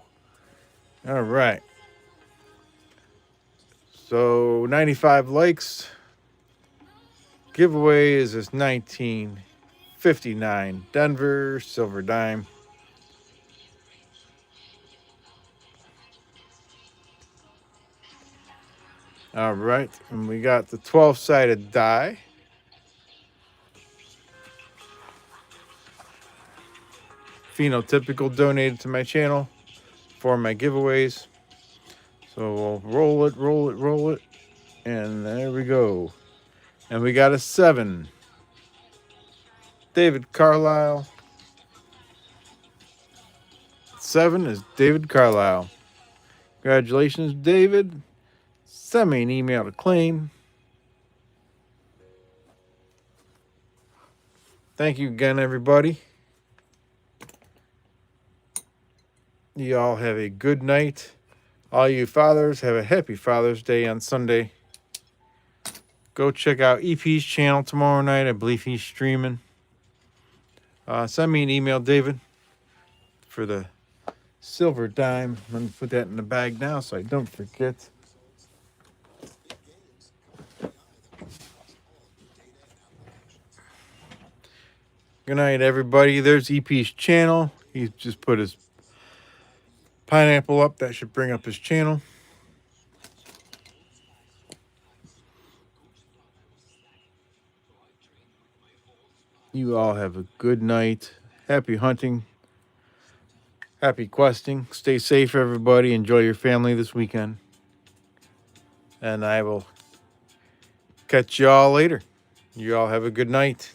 All right. So 95 likes. Giveaway is this 1959 Denver Silver Dime. All right. And we got the 12-sided die. Phenotypical donated to my channel for my giveaways. So we'll roll it, roll it, roll it. And there we go. And we got a 7. David Carlisle. 7 is David Carlisle. Congratulations, David. Send me an email to claim. Thank you again, everybody. You all have a good night. All you fathers have a happy Father's Day on Sunday. Go check out EP's channel tomorrow night. I believe he's streaming. Send me an email, David, for the silver dime. Let me put that in the bag now so I don't forget. Good night, everybody. There's EP's channel. He's just put his pineapple up. That should bring up his channel. You all have a good night. Happy hunting. Happy questing. Stay safe, everybody. Enjoy your family this weekend. And I will catch you all later. You all have a good night.